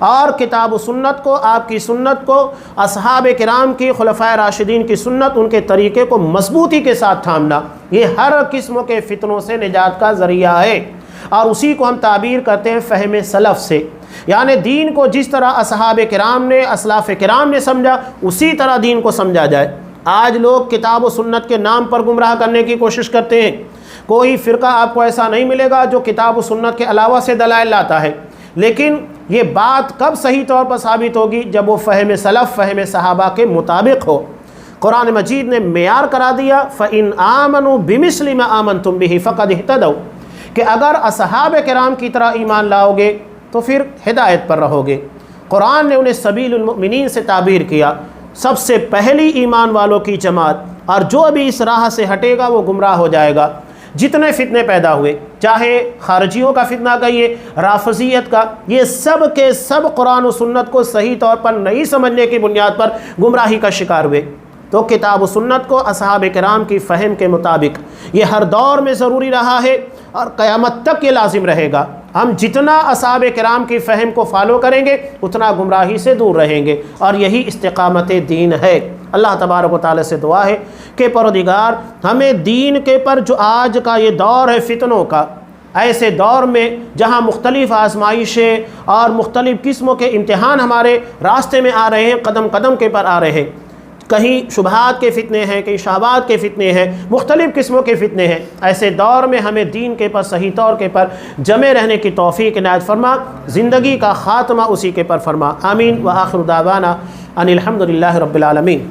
اور کتاب و سنت کو، آپ کی سنت کو، اصحاب کرام کی، خلفائے راشدین کی سنت، ان کے طریقے کو مضبوطی کے ساتھ تھامنا۔ یہ ہر قسم کے فتنوں سے نجات کا ذریعہ ہے، اور اسی کو ہم تعبیر کرتے ہیں فہم سلف سے، یعنی دین کو جس طرح اصحاب کرام نے، اسلاف کرام نے سمجھا، اسی طرح دین کو سمجھا جائے۔ آج لوگ کتاب و سنت کے نام پر گمراہ کرنے کی کوشش کرتے ہیں۔ کوئی فرقہ آپ کو ایسا نہیں ملے گا جو کتاب و سنت کے علاوہ سے دلائل لاتا ہے، لیکن یہ بات کب صحیح طور پر ثابت ہوگی؟ جب وہ فہم سلف، فہم صحابہ کے مطابق ہو۔ قرآن مجید نے معیار کرا دیا، فَإِنْ آمَنُوا بِمِثْلِ مَا آمَنْتُمْ بِهِ فَقَدِ اهْتَدَوْا، کہ اگر اصحاب کرام کی طرح ایمان لاؤ گے تو پھر ہدایت پر رہو گے۔ قرآن نے انہیں سبیل المؤمنین سے تعبیر کیا، سب سے پہلی ایمان والوں کی جماعت، اور جو ابھی اس راہ سے ہٹے گا وہ گمراہ ہو جائے گا۔ جتنے فتنے پیدا ہوئے، چاہے خارجیوں کا فتنہ کہیے، رافضیت کا، یہ سب کے سب قرآن و سنت کو صحیح طور پر نہیں سمجھنے کی بنیاد پر گمراہی کا شکار ہوئے۔ تو کتاب و سنت کو اصحاب کرام کی فہم کے مطابق یہ ہر دور میں ضروری رہا ہے، اور قیامت تک یہ لازم رہے گا۔ ہم جتنا اصحاب کرام کی فہم کو فالو کریں گے اتنا گمراہی سے دور رہیں گے، اور یہی استقامت دین ہے۔ اللہ تبارک و تعالی سے دعا ہے کہ پروردگار ہمیں دین کے پر جو آج کا یہ دور ہے فتنوں کا، ایسے دور میں جہاں مختلف آزمائشیں اور مختلف قسموں کے امتحان ہمارے راستے میں آ رہے ہیں، قدم قدم کے پر آ رہے ہیں، کہیں شبہات کے فتنے ہیں، کہیں شہوات کے فتنے ہیں، مختلف قسموں کے فتنے ہیں، ایسے دور میں ہمیں دین کے پر صحیح طور کے پر جمع رہنے کی توفیق عنایت فرما، زندگی کا خاتمہ اسی کے پر فرما۔ آمین۔ وآخر دعوانا ان الحمد للہ رب العالمین۔